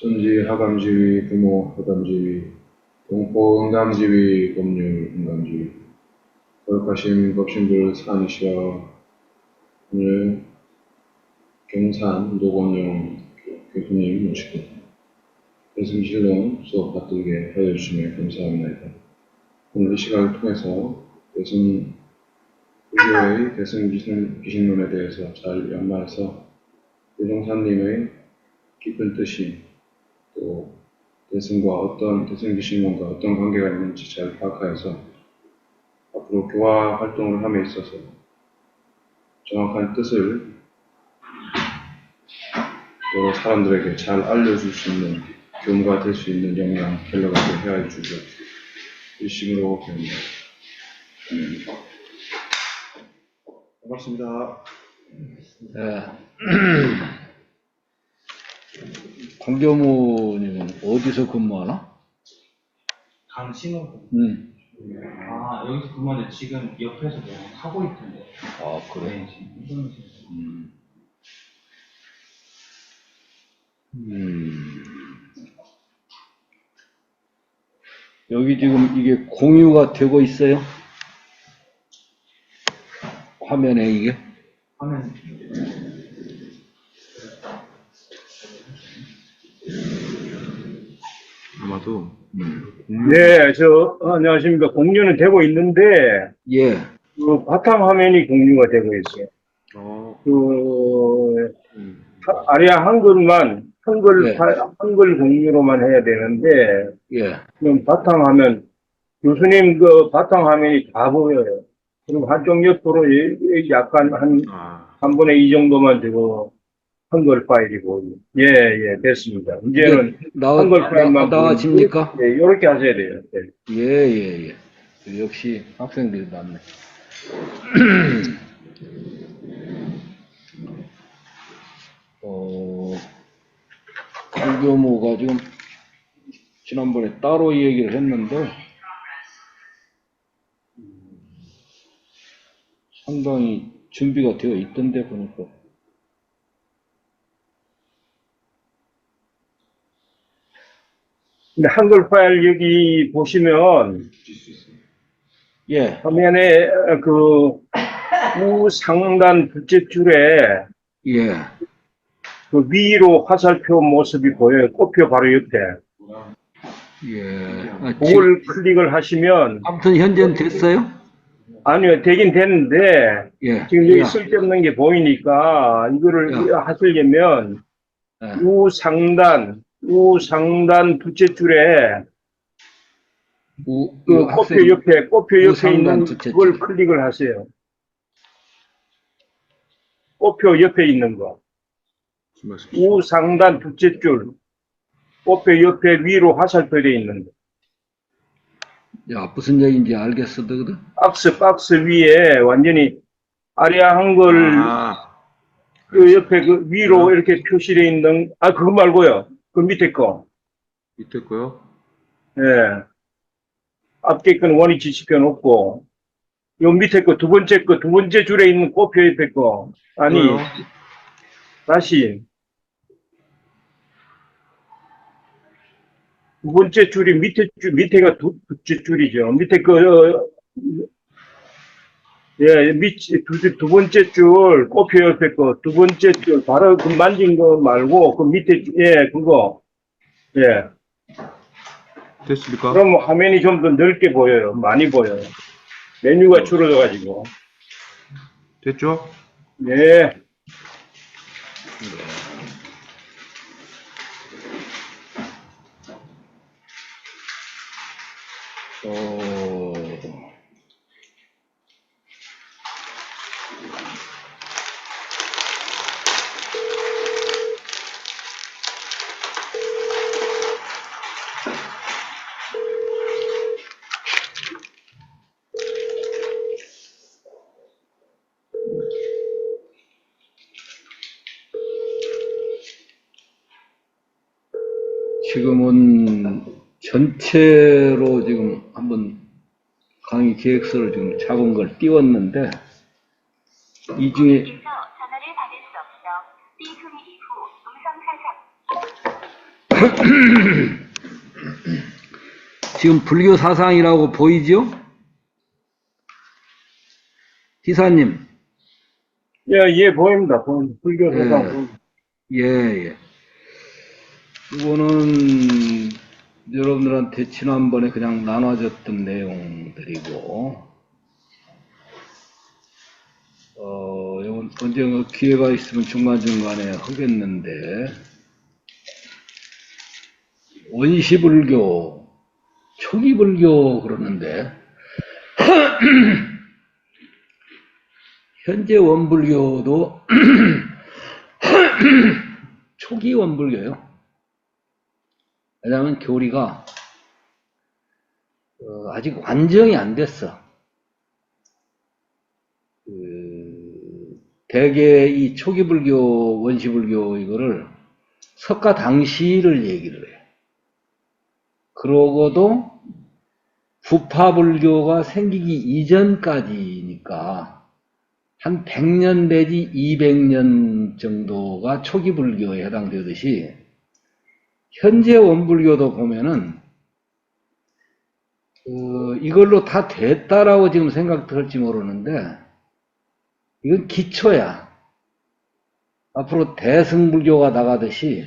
천지 하감지위, 부모 하감지위, 동포 응감지위, 법률 응감지위, 거룩하신 법신들 산이시여, 오늘 경산 노건영 교수님 모시고 대승신론 수업 받들게 하여 주시며 감사합니다. 오늘 이 시간을 통해서 우리의 대승귀신론에 대해서 잘 연마해서 대종사님의 깊은 뜻이 또 대승귀신론과 어떤 관계가 있는지 잘 파악하여서 앞으로 교화 활동을 함에 있어서 정확한 뜻을 여러 사람들에게 잘 알려줄 수 있는 교무가 될 수 있는 역량, 갤러가 되게 하여 주시옵소서. 일심으로 기도합니다. 반갑습니다. 네. 강교무님은 어디서 근무하나? 강신호. 아, 여기서 그러면 지금 옆에서 뭐 하고 있던데. 아, 그래? 네, 지금 운전을 해서. 여기 지금 이게 공유가 되고 있어요? 화면에 이게? 하면 아마도 네, 안녕하십니까. 공유는 되고 있는데, 예. 그 바탕화면이 공유가 되고 있어요. 어, 아래야 한글만, 예. 한글 공유로만 해야 되는데, 예. 그럼 바탕화면, 교수님 그 바탕화면이 다 보여요. 그럼 한쪽 옆으로 약간 한 분의 2 정도만 되고, 한글 파일이 보여요. 예, 예, 됐습니다. 이제는 한글 파일만 나와집니까? 예, 이렇게 하셔야 돼요. 네. 예. 역시 학생들이 낫네. 강교무가 지금 지난번에 따로 얘기를 했는데, 상당히 준비가 되어 있던데, 보니까. 근데 한글 파일 여기 보시면, 예. 화면에 그 우상단 둘째 줄에 예. 그 위로 화살표 모습이 보여요. 꽃표 바로 옆에. 예. 그걸 클릭을 하시면, 아무튼 현재는 됐어요? 아니요, 되긴 됐는데, 예. 지금 여기 쓸데없는 게 보이니까, 이거를 하시려면, 예. 우상단 둘째 줄에, 그 꽃표 옆에 있는 그걸 클릭을 하세요. 꽃표 옆에 있는 거. 우상단 둘째 줄. 꽃표 옆에 위로 화살표 되어 있는 거. 야, 무슨 얘기인지 알겠어, 너거든? 박스 위에 완전히 아리아 한글 그 옆에 그 위로 이렇게 표시되어 있는, 그거 말고요. 그 밑에 거. 밑에 거요? 예. 앞에 건 원위 지시표 놓고, 요 밑에 거, 두 번째 줄에 있는 꽃표 옆에 거. 아니, 뭐요? 다시. 두 번째 줄이 밑에가 둘째 줄이죠. 밑에 두 번째 줄, 꽃표 옆에 거, 두 번째 줄, 바로 그 만진 거 말고, 그 밑에, 그거. 예. 됐습니까? 그럼 화면이 좀 더 넓게 보여요. 많이 보여요. 메뉴가 줄어져가지고. 됐죠? 예. 지금은 전체로 지금 한번 강의 계획서를 지금 작은 걸 띄웠는데, 이 중에 전화를 받을 수 없어. 삐 소리 이후 음성 사상. 지금 불교 사상이라고 보이죠? 기사님. 예, 보입니다. 보입니다. 불교 사상 예. 보입니다. 예. 이거는 여러분들한테 지난번에 그냥 나눠줬던 내용들이고, 이건 언젠가 기회가 있으면 중간중간에 하겠는데, 원시불교, 초기불교 그러는데, 현재 원불교도 초기 원불교예요. 왜냐하면 교리가 아직 완성이 안 됐어. 대개 이 초기 불교, 원시 불교 이거를 석가 당시를 얘기를 해요. 그러고도 부파 불교가 생기기 이전까지니까 한 100년 내지 200년 정도가 초기 불교에 해당되듯이 현재 원불교도 보면은 이걸로 다 됐다라고 지금 생각될지 모르는데 이건 기초야. 앞으로 대승불교가 나가듯이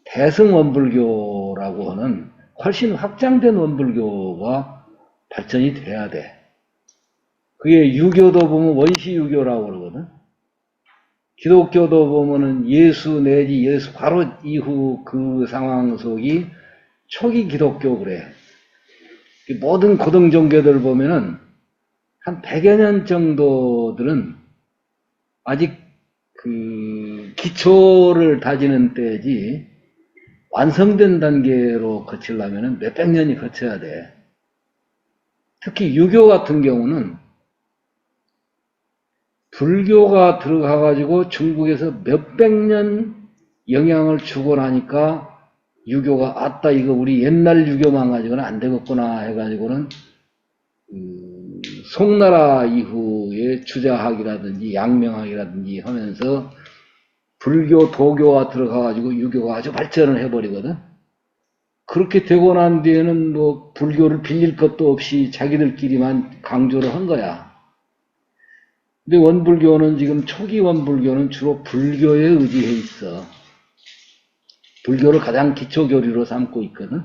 대승원불교라고 하는 훨씬 확장된 원불교가 발전이 돼야 돼. 그게 유교도 보면 원시유교라고 그러거든. 기독교도 보면은 예수 내지 예수 바로 이후 그 상황 속이 초기 기독교 그래. 모든 고등 종교들 보면은 한 100여 년 정도들은 아직 그 기초를 다지는 때지 완성된 단계로 거치려면은 몇백 년이 거쳐야 돼. 특히 유교 같은 경우는 불교가 들어가가지고 중국에서 몇백 년 영향을 주고 나니까 유교가 아따 이거 우리 옛날 유교만 가지고는 안 되겠구나 해가지고는 송나라 이후에 주자학이라든지 양명학이라든지 하면서 불교 도교가 들어가가지고 유교가 아주 발전을 해버리거든. 그렇게 되고 난 뒤에는 뭐 불교를 빌릴 것도 없이 자기들끼리만 강조를 한 거야. 근데 원불교는 지금 초기 원불교는 주로 불교에 의지해 있어. 불교를 가장 기초교리로 삼고 있거든.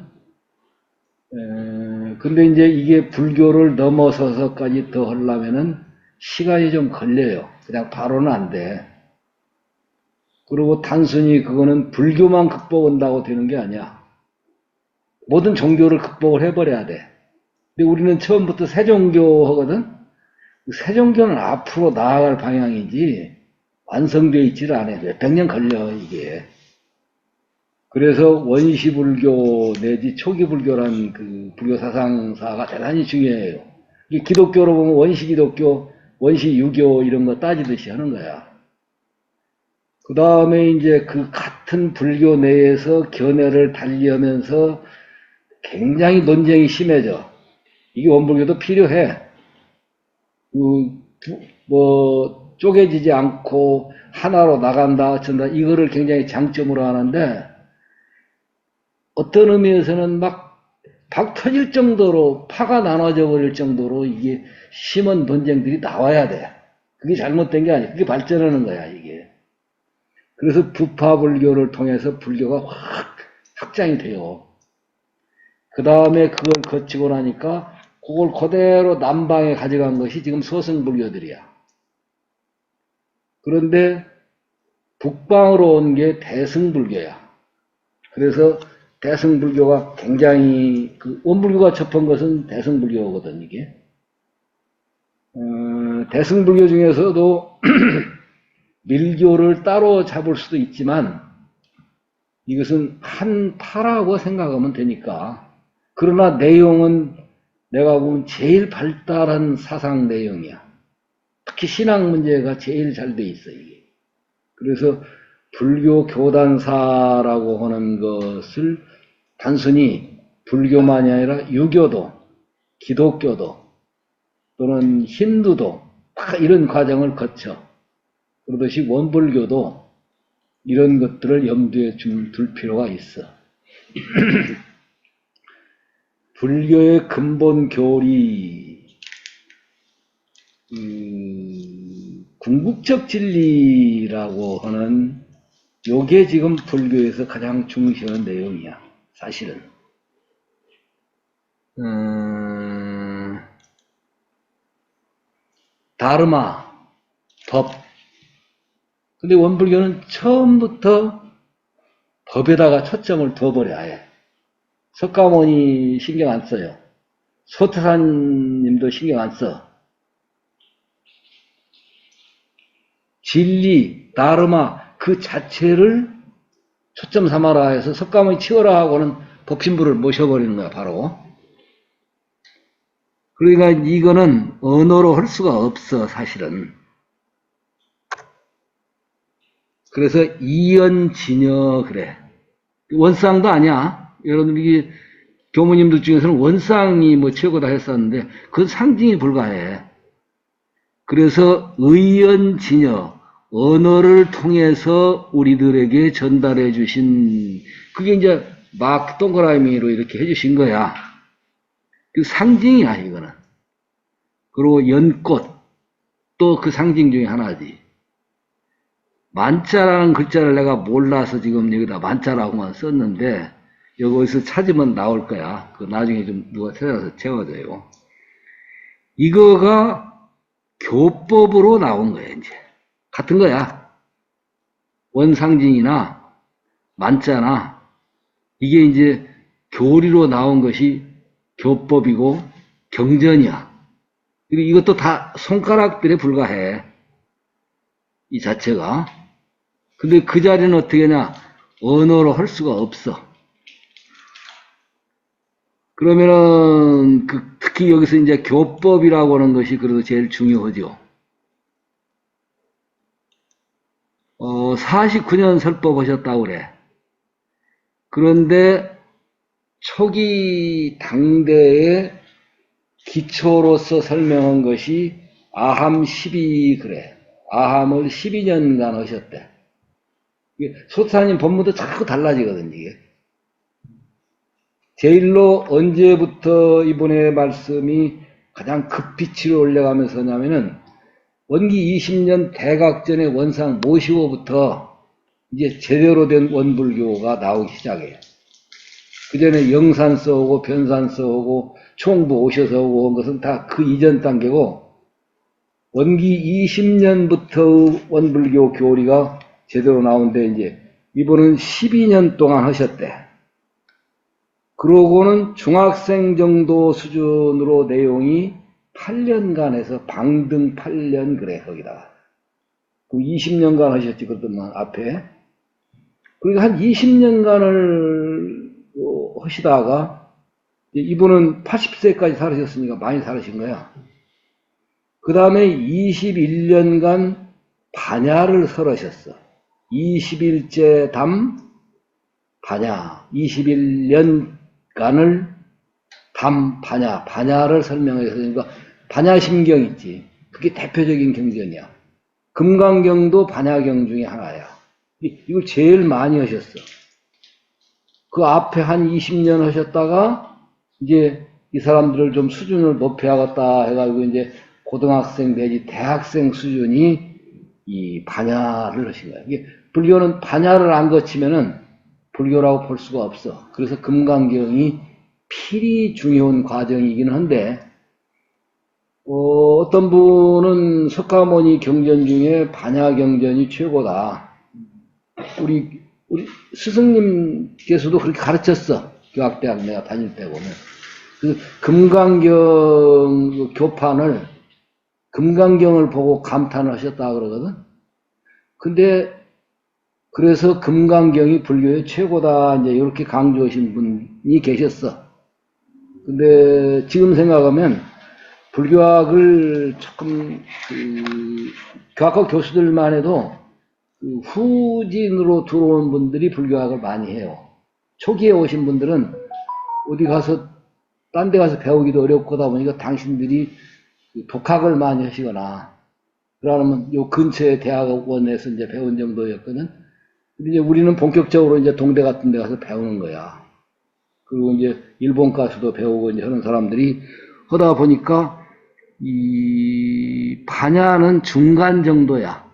근데 이제 이게 불교를 넘어서서까지 더 하려면은 시간이 좀 걸려요. 그냥 바로는 안 돼. 그리고 단순히 그거는 불교만 극복한다고 되는 게 아니야. 모든 종교를 극복을 해버려야 돼. 근데 우리는 처음부터 세종교 하거든. 세종교는 앞으로 나아갈 방향이지 완성되어 있지를 않아요. 몇백 년 걸려 이게. 그래서 원시불교 내지 초기불교란 그 불교 사상사가 대단히 중요해요. 이게 기독교로 보면 원시기독교, 원시유교 이런 거 따지듯이 하는 거야. 그 다음에 이제 그 같은 불교 내에서 견해를 달리하면서 굉장히 논쟁이 심해져. 이게 원불교도 필요해. 쪼개지지 않고 하나로 나간다, 어쩐다, 이거를 굉장히 장점으로 하는데, 어떤 의미에서는 막 터질 정도로, 파가 나눠져 버릴 정도로 이게 심한 논쟁들이 나와야 돼. 그게 잘못된 게 아니야. 그게 발전하는 거야, 이게. 그래서 부파불교를 통해서 불교가 확 확장이 돼요. 그 다음에 그걸 거치고 나니까 그걸 그대로 남방에 가져간 것이 지금 소승불교들이야. 그런데 북방으로 온 게 대승불교야. 그래서 대승불교가 굉장히 원불교가 접한 것은 대승불교거든 이게. 대승불교 중에서도 밀교를 따로 잡을 수도 있지만 이것은 한 파라고 생각하면 되니까. 그러나 내용은 내가 보면 제일 발달한 사상 내용이야. 특히 신앙 문제가 제일 잘 돼 있어 이게. 그래서 불교 교단사라고 하는 것을 단순히 불교만이 아니라 유교도, 기독교도 또는 힌두도 다 이런 과정을 거쳐. 그러듯이 원불교도 이런 것들을 염두에 둘 필요가 있어. 불교의 근본 교리, 궁극적 진리라고 하는 요게 지금 불교에서 가장 중시하는 내용이야, 사실은. 다르마, 법. 근데 원불교는 처음부터 법에다가 초점을 둬버려, 아예. 석가모니 신경 안 써요. 소태사님도 신경 안 써. 진리, 다르마 그 자체를 초점 삼아라 해서 석가모니 치워라 하고는 법신부를 모셔버리는 거야, 바로. 그러니까 이거는 언어로 할 수가 없어, 사실은. 그래서 이연진여 그래. 원상도 아니야. 여러분 이게 교무님들 중에서는 원상이 뭐 최고다 했었는데 그건 상징이 불과해. 그래서 의연진여, 언어를 통해서 우리들에게 전달해 주신, 그게 이제 막 동그라미로 이렇게 해주신 거야. 그 상징이야, 이거는. 그리고 연꽃, 또 그 상징 중에 하나지. 만자라는 글자를 내가 몰라서 지금 여기다 만자라고만 썼는데, 여기서 찾으면 나올 거야. 그 나중에 좀 누가 찾아서 채워줘요. 이거가 교법으로 나온 거야, 이제. 같은 거야. 원상징이나 만자나, 이게 이제 교리로 나온 것이 교법이고 경전이야. 그리고 이것도 다 손가락들에 불과해. 이 자체가. 근데 그 자리는 어떻게 하냐? 언어로 할 수가 없어. 그러면은, 특히 여기서 이제 교법이라고 하는 것이 그래도 제일 중요하죠. 49년 설법하셨다고 그래. 그런데 초기 당대의 기초로서 설명한 것이 아함 12 그래. 아함을 12년간 하셨대. 소타님 법문도 자꾸 달라지거든, 이게. 제일로 언제부터 이번에 말씀이 가장 급비치로 올라가면서 하냐면은 원기 20년 대각전의 원상 모시고부터 이제 제대로 된 원불교가 나오기 시작해요. 그 전에 영산 써오고 변산 써오고 총부 오셔서 오고 온 것은 다 그 이전 단계고, 원기 20년부터 원불교 교리가 제대로 나오는데 이제 이분은 12년 동안 하셨대. 그러고는 중학생 정도 수준으로 내용이 8년간 해서 방등 8년 그래, 거기다가. 그 20년간 하셨지, 그랬더만, 앞에. 그리고 한 20년간을 하시다가, 이분은 80세까지 살으셨으니까 많이 살으신 거야. 그 다음에 21년간 반야를 설하셨어. 21제 담 반야, 21년간을 담 반야, 반야를 설명해서, 그러니까 반야심경 있지. 그게 대표적인 경전이야. 금강경도 반야경 중에 하나야. 이걸 제일 많이 하셨어. 그 앞에 한 20년 하셨다가 이제 이 사람들을 좀 수준을 높여야겠다 해가지고 이제 고등학생 내지 대학생 수준이 이 반야를 하신 거야. 이게 불교는 반야를 안 거치면은 불교라고 볼 수가 없어. 그래서 금강경이 필히 중요한 과정이긴 한데, 어떤 분은 석가모니 경전 중에 반야 경전이 최고다. 우리 스승님께서도 그렇게 가르쳤어. 교학대학 내가 다닐 때 보면. 그 금강경 교판을, 금강경을 보고 감탄을 하셨다 그러거든. 근데 그래서 금강경이 불교의 최고다, 이제 이렇게 강조하신 분이 계셨어. 근데 지금 생각하면 불교학을 조금 교학과 교수들만 해도 후진으로 들어온 분들이 불교학을 많이 해요. 초기에 오신 분들은 어디 가서 딴 데 가서 배우기도 어렵고 하다 보니까 당신들이 독학을 많이 하시거나, 그러면 요 근처의 대학원에서 이제 배운 정도였거든. 근데 이제 우리는 본격적으로 이제 동대 같은 데 가서 배우는 거야. 그리고 이제 일본 가수도 배우고 이제 하는 사람들이 하다 보니까 이 반야는 중간 정도야.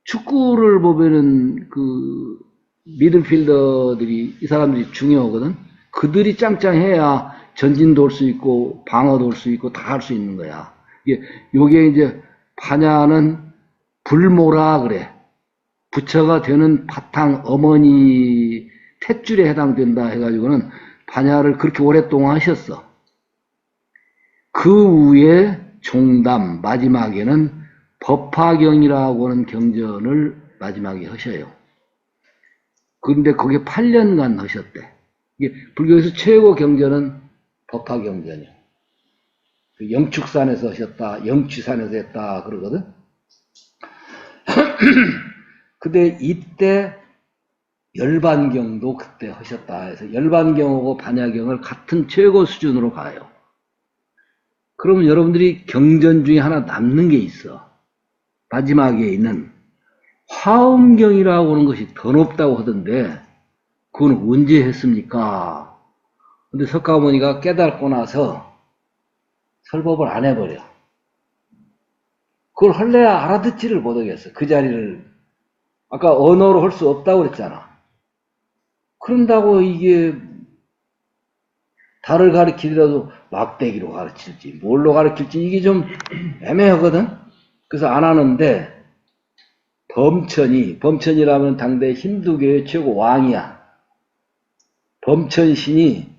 축구를 보면은 그 미들필더들이 이 사람들이 중요하거든. 그들이 짱짱해야 전진도 할 수 있고 방어도 할 수 있고 다 할 수 있는 거야. 요게 이제 반야는 불모라 그래. 부처가 되는 바탕 어머니 탯줄에 해당된다 해가지고는 반야를 그렇게 오랫동안 하셨어. 그 후에 종담 마지막에는 법화경이라고 하는 경전을 마지막에 하셔요. 그런데 거기에 8년간 하셨대. 이게 불교에서 최고 경전은 법화경전이야. 영축산에서 하셨다, 영취산에서 했다 그러거든. 근데 이때 열반경도 그때 하셨다 해서 열반경하고 반야경을 같은 최고 수준으로 가요. 그러면 여러분들이 경전 중에 하나 남는 게 있어. 마지막에 있는 화엄경이라고 하는 것이 더 높다고 하던데 그건 언제 했습니까? 근데 석가모니가 깨닫고 나서 설법을 안 해버려. 그걸 할래야 알아듣지를 못하겠어. 그 자리를 아까 언어로 할 수 없다고 그랬잖아. 그런다고 이게 달을 가르치더라도 막대기로 가르칠지 뭘로 가르칠지 이게 좀 애매하거든. 그래서 안 하는데 범천이라면 당대 힌두교의 최고 왕이야. 범천신이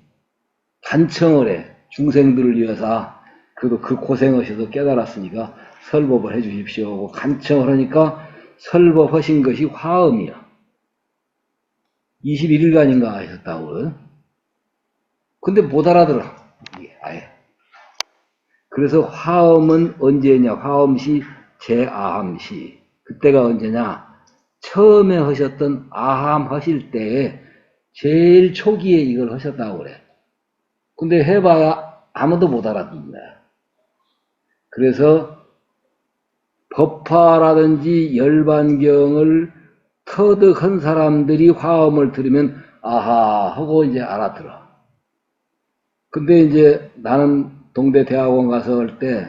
간청을 해. 중생들을 위해서 그래도 그 고생하셔서 깨달았으니까 설법을 해 주십시오 하고 간청을 하니까 설법하신 것이 화엄이야. 21일간인가 하셨다고. 근데 못 알아들어. 아예. 그래서 화엄은 언제냐? 화엄시 제아함시. 그때가 언제냐? 처음에 하셨던 아함 하실 때에 제일 초기에 이걸 하셨다고 그래. 근데 해봐야 아무도 못 알아듣는다. 그래서 법화라든지 열반경을 터득한 사람들이 화엄을 들으면 아하 하고 이제 알아들어. 근데 이제 나는 동대 대학원 가서 할 때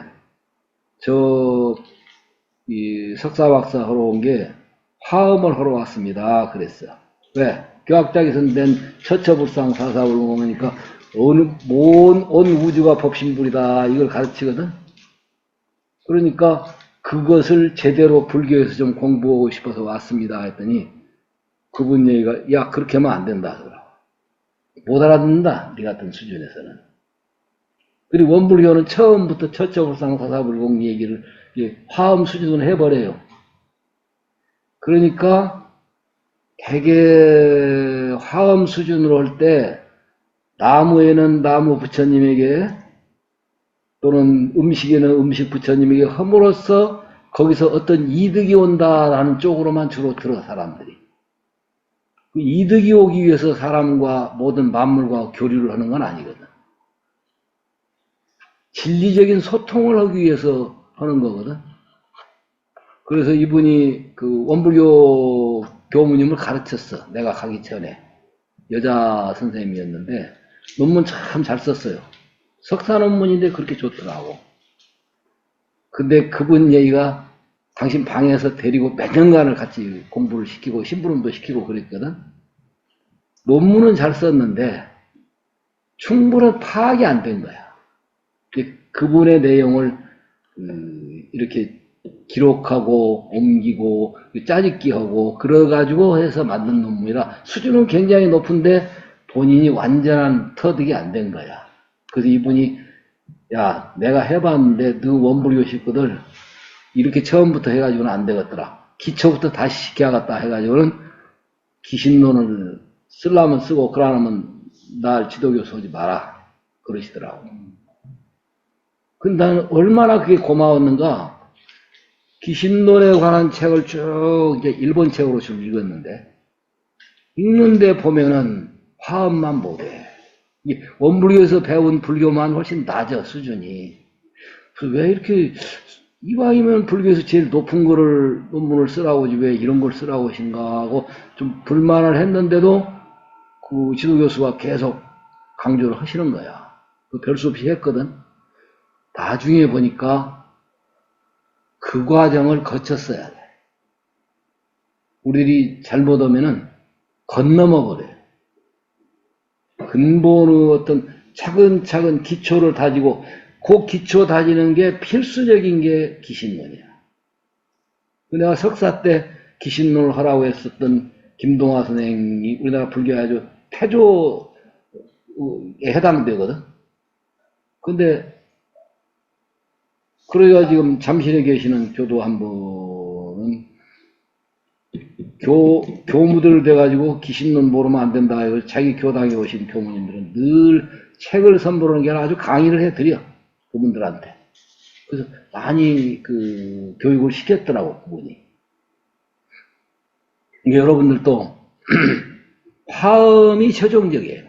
이 석사박사 하러 온 게 화엄을 하러 왔습니다. 그랬어. 왜? 교학자기 선된 처처불상 사사불공하니까 온 우주가 법신불이다 이걸 가르치거든. 그러니까 그것을 제대로 불교에서 좀 공부하고 싶어서 왔습니다 했더니 그분 얘기가 야 그렇게 하면 안 된다. 못 알아듣는다. 우리 같은 수준에서는. 그리고 원불교는 처음부터 처처불상 사사불공 얘기를 화엄 수준으로 해버려요. 그러니까 되게 화엄 수준으로 할 때 나무에는 나무 부처님에게 또는 음식에는 음식 부처님에게 함으로써 거기서 어떤 이득이 온다라는 쪽으로만 주로 들어 사람들이. 그 이득이 오기 위해서 사람과 모든 만물과 교류를 하는 건 아니거든. 진리적인 소통을 하기 위해서 하는 거거든. 그래서 이분이 그 원불교 교무님을 가르쳤어. 내가 가기 전에. 여자 선생님이었는데 논문 참 잘 썼어요. 석사 논문인데 그렇게 좋더라고. 근데 그분 얘기가 당신 방에서 데리고 몇 년간을 같이 공부를 시키고 심부름도 시키고 그랬거든. 논문은 잘 썼는데 충분한 파악이 안 된 거야. 그분의 내용을 이렇게 기록하고 옮기고 짜집기하고 그래가지고 해서 만든 논문이라 수준은 굉장히 높은데 본인이 완전한 터득이 안 된 거야. 그래서 이분이 야 내가 해봤는데 너 원불교 식구들 이렇게 처음부터 해가지고는 안 되겠더라. 기초부터 다시 시켜야겠다 해가지고는 기신론을 쓰려면 쓰고 그러면 날 지도교수 하지 마라 그러시더라고. 근데 나는 얼마나 그게 고마웠는가. 기신론에 관한 책을 쭉 이제 일본 책으로 좀 읽었는데 읽는데 보면은 화엄만 못해. 원불교에서 배운 불교만 훨씬 낮아 수준이. 그래서 왜 이렇게 이왕이면 불교에서 제일 높은 거를 논문을 쓰라고 하지 왜 이런 걸 쓰라고 하신가 하고 좀 불만을 했는데도 그 지도교수가 계속 강조를 하시는 거야. 별 수 없이 했거든. 나중에 보니까 그 과정을 거쳤어야 돼. 우리들이 잘못하면은 건너머 버려요. 근본의 어떤 차근차근 기초를 다지고 그 기초 다지는 게 필수적인 게 기신론이야. 내가 석사 때 기신론을 하라고 했었던 김동화 선생이 우리나라 불교의 아주 태조에 해당되거든. 근데 그래야 지금 잠실에 계시는 교도 한 분은 교무들 돼가지고 기신론 모르면 안 된다. 자기 교당에 오신 교무님들은 늘 책을 선보르는 게 아니라 아주 강의를 해드려. 그분들한테. 그래서 많이 그 교육을 시켰더라고, 그분이. 여러분들도 화음이 최종적이에요.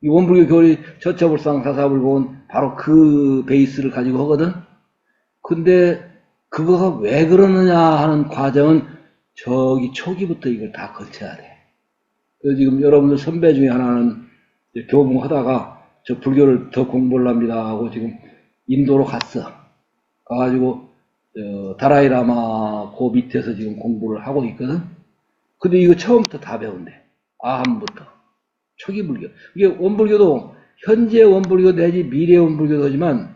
이 원불교 교리 저처불상 사사불고는 바로 그 베이스를 가지고 하거든. 근데 그거가 왜 그러느냐 하는 과정은 저기 초기부터 이걸 다 거쳐야 돼. 그래서 지금 여러분들 선배 중에 하나는 교봉하다가 저 불교를 더 공부를 합니다 하고 지금 인도로 갔어. 가가지고 다라이라마 그 밑에서 지금 공부를 하고 있거든. 근데 이거 처음부터 다 배운대. 아함부터. 초기 불교. 이게 원불교도 현재 원불교 내지 미래 원불교도지만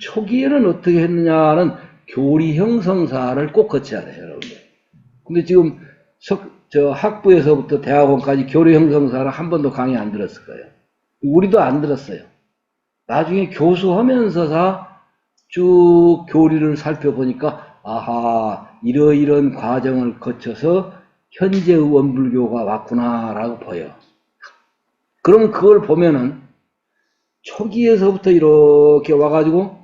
초기에는 어떻게 했느냐는 교리 형성사를 꼭 거쳐야 돼요, 여러분들. 근데 지금 학부에서부터 대학원까지 교리 형성사를 한 번도 강의 안 들었을 거예요. 우리도 안 들었어요. 나중에 교수하면서서 쭉 교리를 살펴보니까 아하 이러이런 과정을 거쳐서 현재의 원불교가 왔구나라고 보여. 그러면 그걸 보면은 초기에서부터 이렇게 와가지고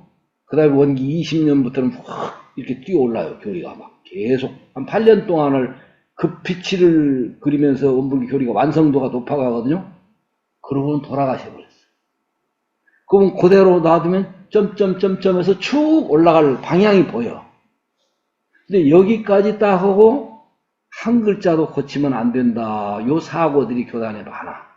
그 다음에 원기 20년부터는 확 이렇게 뛰어올라요. 교리가 막 계속 한 8년 동안을 급피치를 그리면서 원불교 교리가 완성도가 높아가거든요. 그러고는 돌아가셔버렸어요. 그럼 그대로 놔두면 점점점점에서 쭉 올라갈 방향이 보여. 근데 여기까지 딱 하고 한 글자도 고치면 안 된다. 요 사고들이 교단에 많아.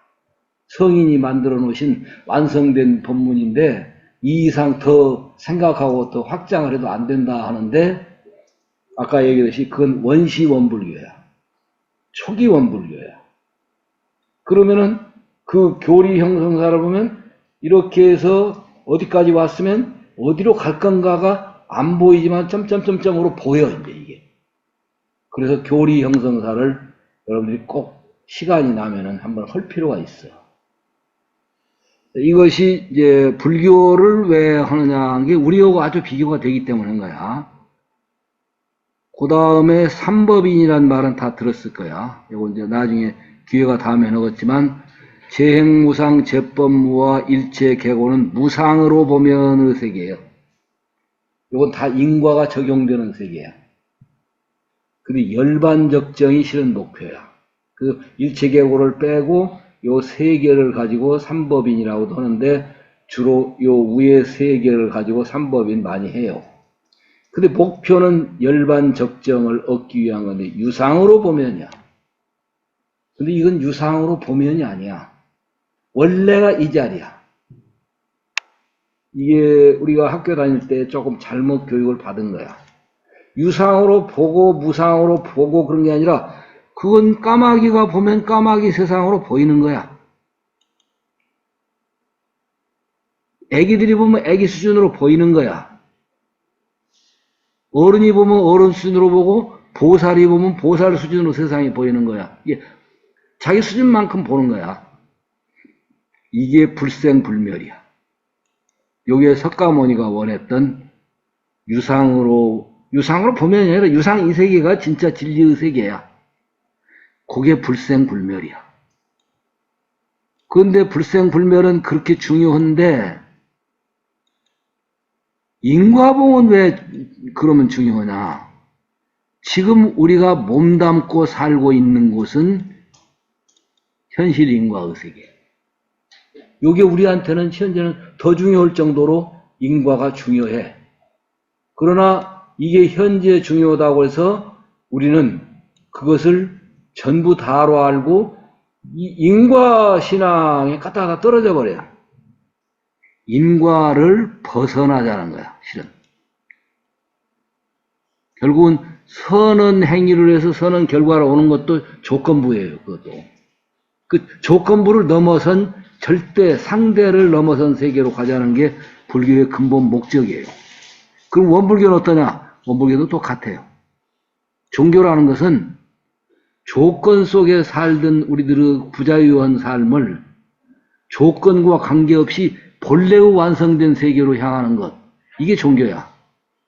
성인이 만들어 놓으신 완성된 법문인데 이 이상 더 생각하고 더 확장을 해도 안 된다 하는데 아까 얘기했듯이 그건 원시 원불교야. 초기 원불교야. 그러면은 그 교리 형성사를 보면 이렇게 해서 어디까지 왔으면 어디로 갈 건가가 안 보이지만 점점점점으로 보여 이제 이게. 그래서 교리 형성사를 여러분들이 꼭 시간이 나면은 한번 할 필요가 있어. 이것이 이제 불교를 왜 하느냐 하는 게 우리하고 아주 비교가 되기 때문에 한 거야. 그 다음에 삼법인이라는 말은 다 들었을 거야. 이거 이제 나중에 기회가 닿으면 하겠지만 재행무상 제법무와 일체계고는 무상으로 보면의 세계예요. 이건 다 인과가 적용되는 세계야. 근데 열반적정이 실은 목표야. 그 일체계고를 빼고 요 세 개를 가지고 삼법인이라고도 하는데 주로 요 위에 세 개를 가지고 삼법인 많이 해요. 근데 목표는 열반적정을 얻기 위한 건데 유상으로 보면이야. 근데 이건 유상으로 보면이 아니야. 원래가 이 자리야. 이게 우리가 학교 다닐 때 조금 잘못 교육을 받은 거야. 유상으로 보고 무상으로 보고 그런 게 아니라 그건 까마귀가 보면 까마귀 세상으로 보이는 거야. 애기들이 보면 애기 수준으로 보이는 거야. 어른이 보면 어른 수준으로 보고 보살이 보면 보살 수준으로 세상이 보이는 거야. 이게 자기 수준만큼 보는 거야. 이게 불생불멸이야. 요게 석가모니가 원했던 유상으로 보면이 아니라 유상 이 세계가 진짜 진리의 세계야. 그게 불생불멸이야. 그런데 불생불멸은 그렇게 중요한데 인과봉은 왜 그러면 중요하냐? 지금 우리가 몸담고 살고 있는 곳은 현실 인과의 세계. 요게 우리한테는 현재는 더 중요할 정도로 인과가 중요해. 그러나 이게 현재 중요하다고 해서 우리는 그것을 전부 다로 알고 인과 신앙에 갖다가 떨어져 버려요. 인과를 벗어나자는 거야, 실은. 결국은 선한 행위를 해서 선한 결과로 오는 것도 조건부예요, 그것도. 그 조건부를 넘어선 절대 상대를 넘어선 세계로 가자는 게 불교의 근본 목적이에요. 그럼 원불교는 어떠냐? 원불교도 똑같아요. 종교라는 것은 조건 속에 살던 우리들의 부자유한 삶을 조건과 관계없이 본래의 완성된 세계로 향하는 것. 이게 종교야.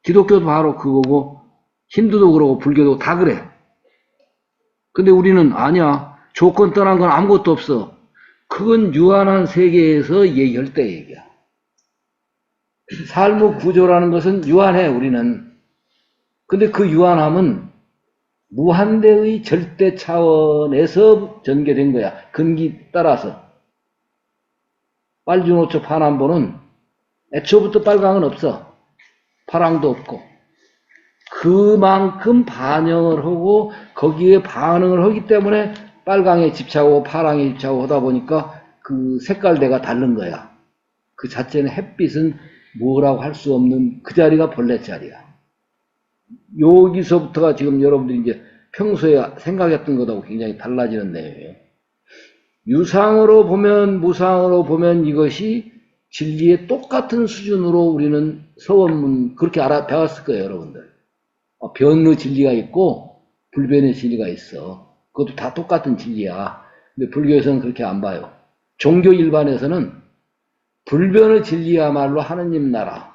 기독교도 바로 그거고 힌두도 그러고 불교도 다 그래. 근데 우리는 아니야. 조건 떠난 건 아무것도 없어. 그건 유한한 세계에서 얘기할 때 얘기야. 삶의 구조라는 것은 유한해, 우리는. 근데 그 유한함은 무한대의 절대 차원에서 전개된 거야. 근기 따라서. 빨주노초 파남보는 애초부터 빨강은 없어. 파랑도 없고. 그만큼 반영을 하고 거기에 반응을 하기 때문에 빨강에 집착하고 파랑에 집착하고 하다 보니까 그 색깔대가 다른 거야. 그 자체는 햇빛은 뭐라고 할 수 없는 그 자리가 본래 자리야. 여기서부터가 지금 여러분들이 이제 평소에 생각했던 것하고 굉장히 달라지는 내용이에요. 유상으로 보면 무상으로 보면 이것이 진리의 똑같은 수준으로 우리는 서원문 그렇게 배웠을 거예요, 여러분들. 변의 진리가 있고 불변의 진리가 있어. 그것도 다 똑같은 진리야. 근데 불교에서는 그렇게 안 봐요. 종교 일반에서는 불변의 진리야말로 하느님 나라,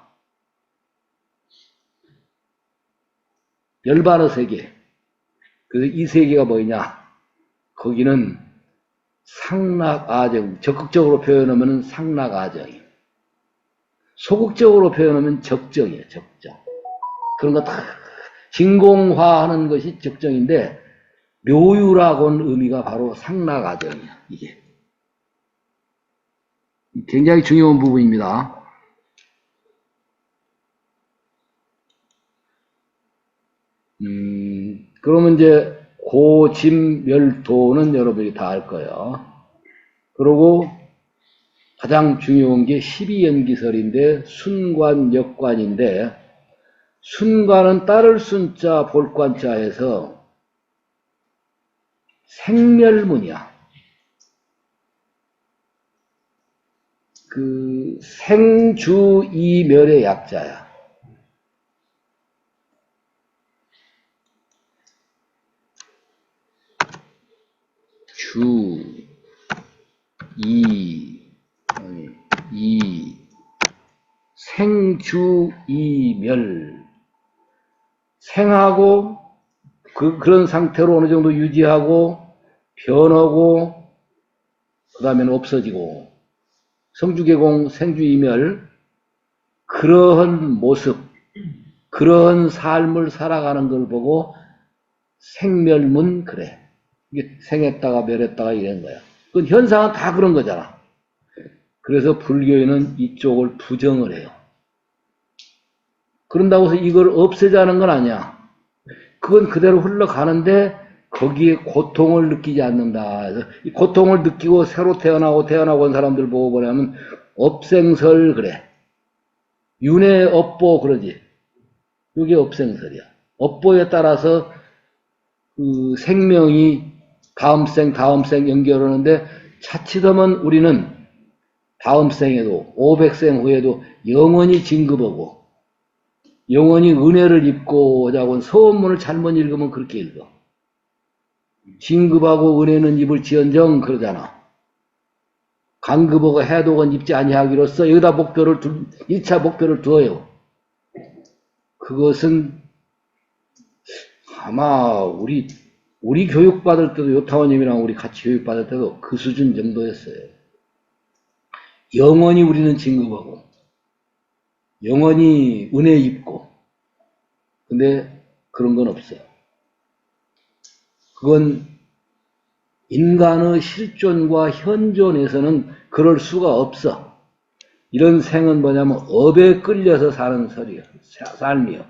열반의 세계. 그래서 이 세계가 뭐냐? 거기는 상락아정, 적극적으로 표현하면 상락아정이에요. 소극적으로 표현하면 적정이에요, 적정. 그런 거 다 진공화하는 것이 적정인데 묘유라고는 의미가 바로 상락아정이야, 이게. 굉장히 중요한 부분입니다. 그러면 이제 고짐멸도는 여러분이 다 알 거예요. 그리고 가장 중요한 게 12연기설인데 순관역관인데 순관은 따를 순자 볼관자에서 생멸문이야. 그 생주이멸의 약자야. 생주이멸. 생하고 그런 상태로 어느 정도 유지하고 변하고 그 다음에는 없어지고 성주개공 생주이멸 그러한 모습 그러한 삶을 살아가는 걸 보고 생멸문 그래. 이게 생했다가 멸했다가 이런 거야. 그 현상은 다 그런 거잖아. 그래서 불교에는 이쪽을 부정을 해요. 그런다고 해서 이걸 없애자는 건 아니야. 그건 그대로 흘러가는데 거기에 고통을 느끼지 않는다. 그래서 이 고통을 느끼고 새로 태어나고 온 사람들 보고 보냐면 업생설 그래. 윤회 업보 그러지. 이게 업생설이야. 업보에 따라서 그 생명이 다음 생 연결하는데 자칫하면 우리는 다음 생에도 500생 후에도 영원히 진급하고 영원히 은혜를 입고 오자고는 서원문을 잘못 읽으면 그렇게 읽어. 진급하고 은혜는 입을지언정 그러잖아. 간급하고 해독은 입지 아니하기로써 여기다 목표를 1차 목표를 두어요. 그것은 아마 우리 교육받을 때도 요타원님이랑 우리 같이 교육받을 때도 그 수준 정도였어요. 영원히 우리는 진급하고 영원히 은혜 입고 근데 그런 건 없어요. 그건 인간의 실존과 현존에서는 그럴 수가 없어. 이런 생은 뭐냐면 업에 끌려서 사는 삶이요.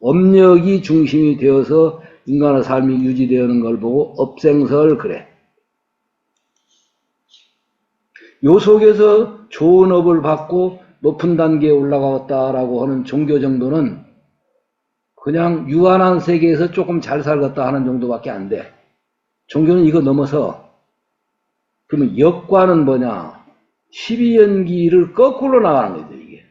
업력이 중심이 되어서 인간의 삶이 유지되는 걸 보고 업생설 그래. 요 속에서 좋은 업을 받고 높은 단계에 올라갔다라고 하는 종교 정도는 그냥 유한한 세계에서 조금 잘 살았다 하는 정도밖에 안 돼. 종교는 이거 넘어서, 그러면 역과는 뭐냐? 12연기를 거꾸로 나가는 거죠, 이게.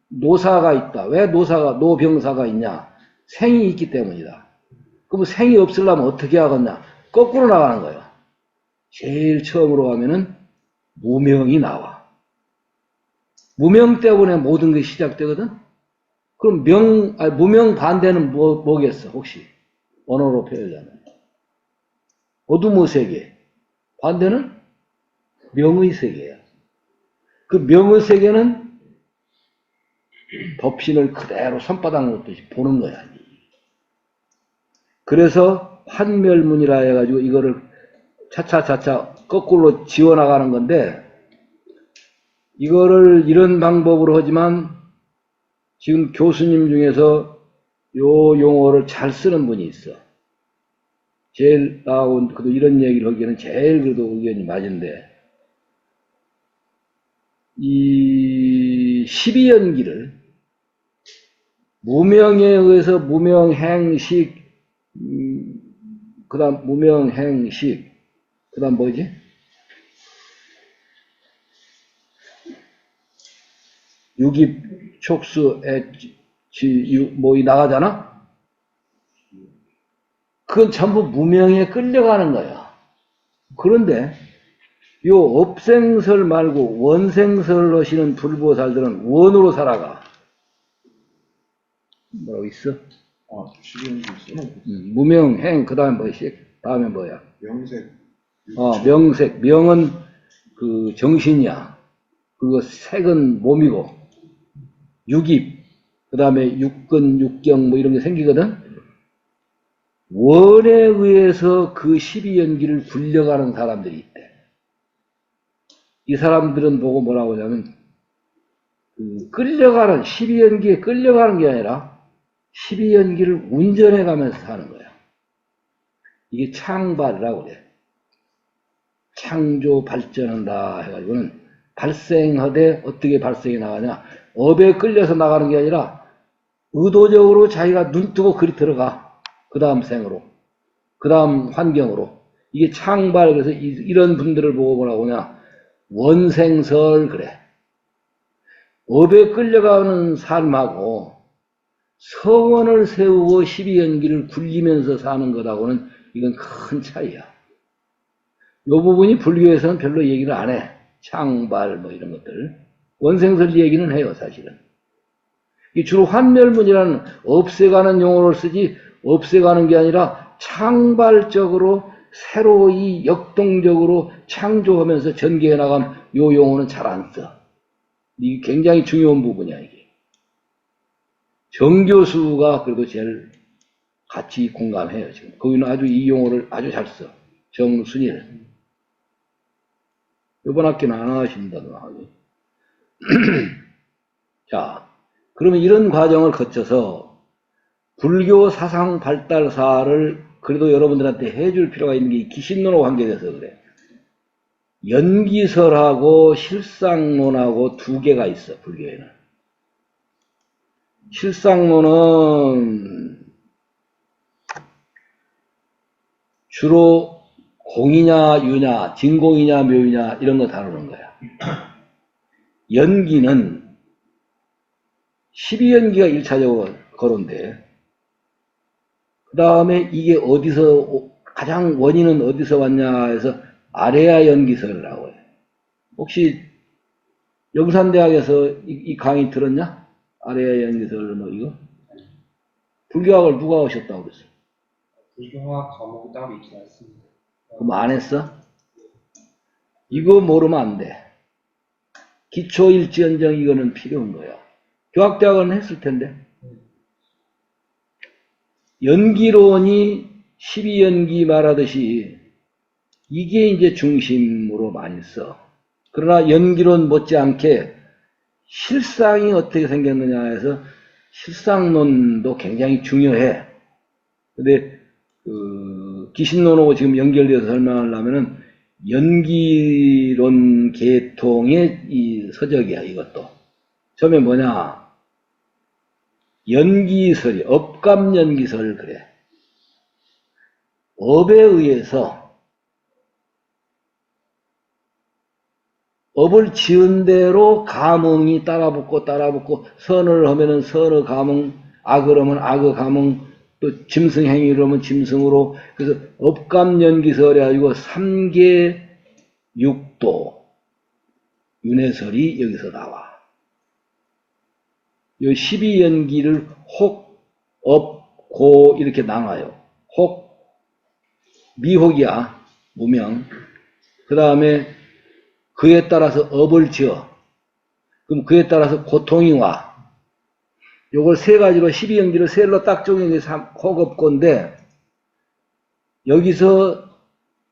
노사가 있다. 왜 노병사가 있냐? 생이 있기 때문이다. 그럼 생이 없으려면 어떻게 하겠냐? 거꾸로 나가는 거예요. 제일 처음으로 하면은 무명이 나와. 무명 때문에 모든 게 시작되거든? 그럼 무명 반대는 뭐겠어, 혹시? 언어로 표현하면. 어둠의 세계. 반대는 명의 세계야. 그 명의 세계는 법신을 그대로 손바닥 놓듯이 보는 거야. 그래서 환멸문이라 해가지고 이거를 차차차차 거꾸로 지워나가는 건데, 이거를 이런 방법으로 하지만 지금 교수님 중에서 요 용어를 잘 쓰는 분이 있어. 제일 나온, 그래도 이런 얘기를 하기에는 제일 그래도 의견이 맞은데, 이 12연기를 무명에 의해서 무명행식, 그 다음 무명행식, 그 다음 뭐지? 유깁, 촉수, 뭐 나가잖아? 그건 전부 무명에 끌려가는 거야. 그런데 요 업생설 말고 원생설 하시는 불보살들은 원으로 살아가. 뭐라고 있어? 주변도 있어. 무명행, 그 다음에 뭐씩? 다음에 뭐야? 명색. 명색. 명은 그 정신이야. 그거 색은 몸이고, 육입, 그 다음에 육근, 육경 뭐 이런 게 생기거든? 원에 의해서 그 12연기를 굴려가는 사람들이 있대. 이 사람들은 보고 뭐라고 하냐면, 끌려가는, 12연기에 끌려가는 게 아니라, 12연기를 운전해 가면서 사는 거야. 이게 창발이라고 그래. 창조 발전한다 해가지고는 발생하되 어떻게 발생이 나가냐. 업에 끌려서 나가는 게 아니라 의도적으로 자기가 눈 뜨고 그리 들어가. 그 다음 생으로. 그 다음 환경으로. 이게 창발, 그래서 이런 분들을 보고 뭐라고 하냐. 원생설 그래. 업에 끌려가는 삶하고 성원을 세우고 12연기를 굴리면서 사는 것하고는 이건 큰 차이야. 이 부분이 불교에서는 별로 얘기를 안 해. 창발 뭐 이런 것들. 원생설 얘기는 해요, 사실은. 주로 환멸문이라는 없애가는 용어를 쓰지, 없애가는 게 아니라 창발적으로 새로이 역동적으로 창조하면서 전개해 나간 요 용어는 잘 안 써. 이게 굉장히 중요한 부분이야, 이게. 정교수가 그래도 제일 같이 공감해요, 지금. 거기는 아주 이 용어를 아주 잘 써. 정순일. 이번 학기는 안 하신다고 하고. 자, 그러면 이런 과정을 거쳐서 불교 사상 발달사를 그래도 여러분들한테 해줄 필요가 있는 게 이 기신론하고 관계돼서 그래. 연기설하고 실상론하고 두 개가 있어, 불교에는. 실상론은 주로 공이냐 유냐, 진공이냐 묘이냐 이런 거 다루는 거야. 연기는 12연기가 1차적으로 거론돼. 그 다음에 이게 어디서, 가장 원인은 어디서 왔냐 해서 아레아 연기설이라고 해. 혹시 영산대학에서 이 강의 들었냐? 아레아 연기설 뭐 이거? 불교학을 누가 하셨다고 그랬어? 불교학 과목이 따로 있지 않습니다. 그럼 안 했어? 이거 모르면 안 돼. 기초일지언정 이거는 필요한 거야. 교학대학은 했을 텐데. 연기론이 12연기 말하듯이 이게 이제 중심으로 많이 써. 그러나 연기론 못지않게 실상이 어떻게 생겼느냐 해서 실상론도 굉장히 중요해. 근데 기신론하고 지금 연결돼서 설명하려면은 연기론 계통의 이 서적이야, 이것도. 처음에 뭐냐? 연기설이, 업감연기설, 그래. 업에 의해서, 업을 지은 대로 감흥이 따라붙고, 선을 하면은 선의 감흥, 악을 하면 악의 감흥, 또 짐승행위를 하면 짐승으로, 그래서 업감연기설이 가지고 3계 6도 윤회설이 여기서 나와. 이 12연기를 혹, 업, 고 이렇게 나눠요. 혹, 미혹이야, 무명. 그 다음에 그에 따라서 업을 지어. 그럼 그에 따라서 고통이 와. 요걸 세 가지로 12연기를 셀로 딱 쪼개는 게 혹업고인데, 여기서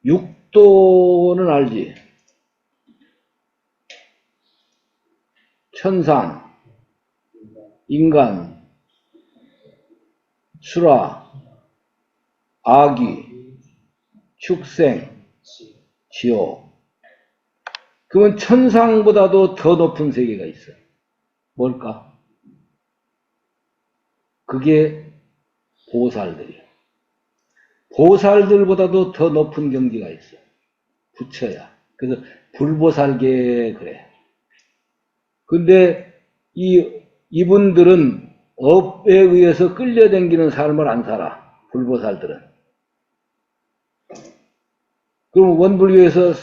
6도는 알지? 천상, 인간, 수라, 아귀, 축생, 지옥. 그러면 천상보다도 더 높은 세계가 있어. 뭘까? 그게 보살들이야. 보살들보다도 더 높은 경지가 있어. 부처야. 그래서 불보살계 그래. 근데 이분들은 업에 의해서 끌려다니는 삶을 안 살아. 불보살들은. 그럼 원불교에서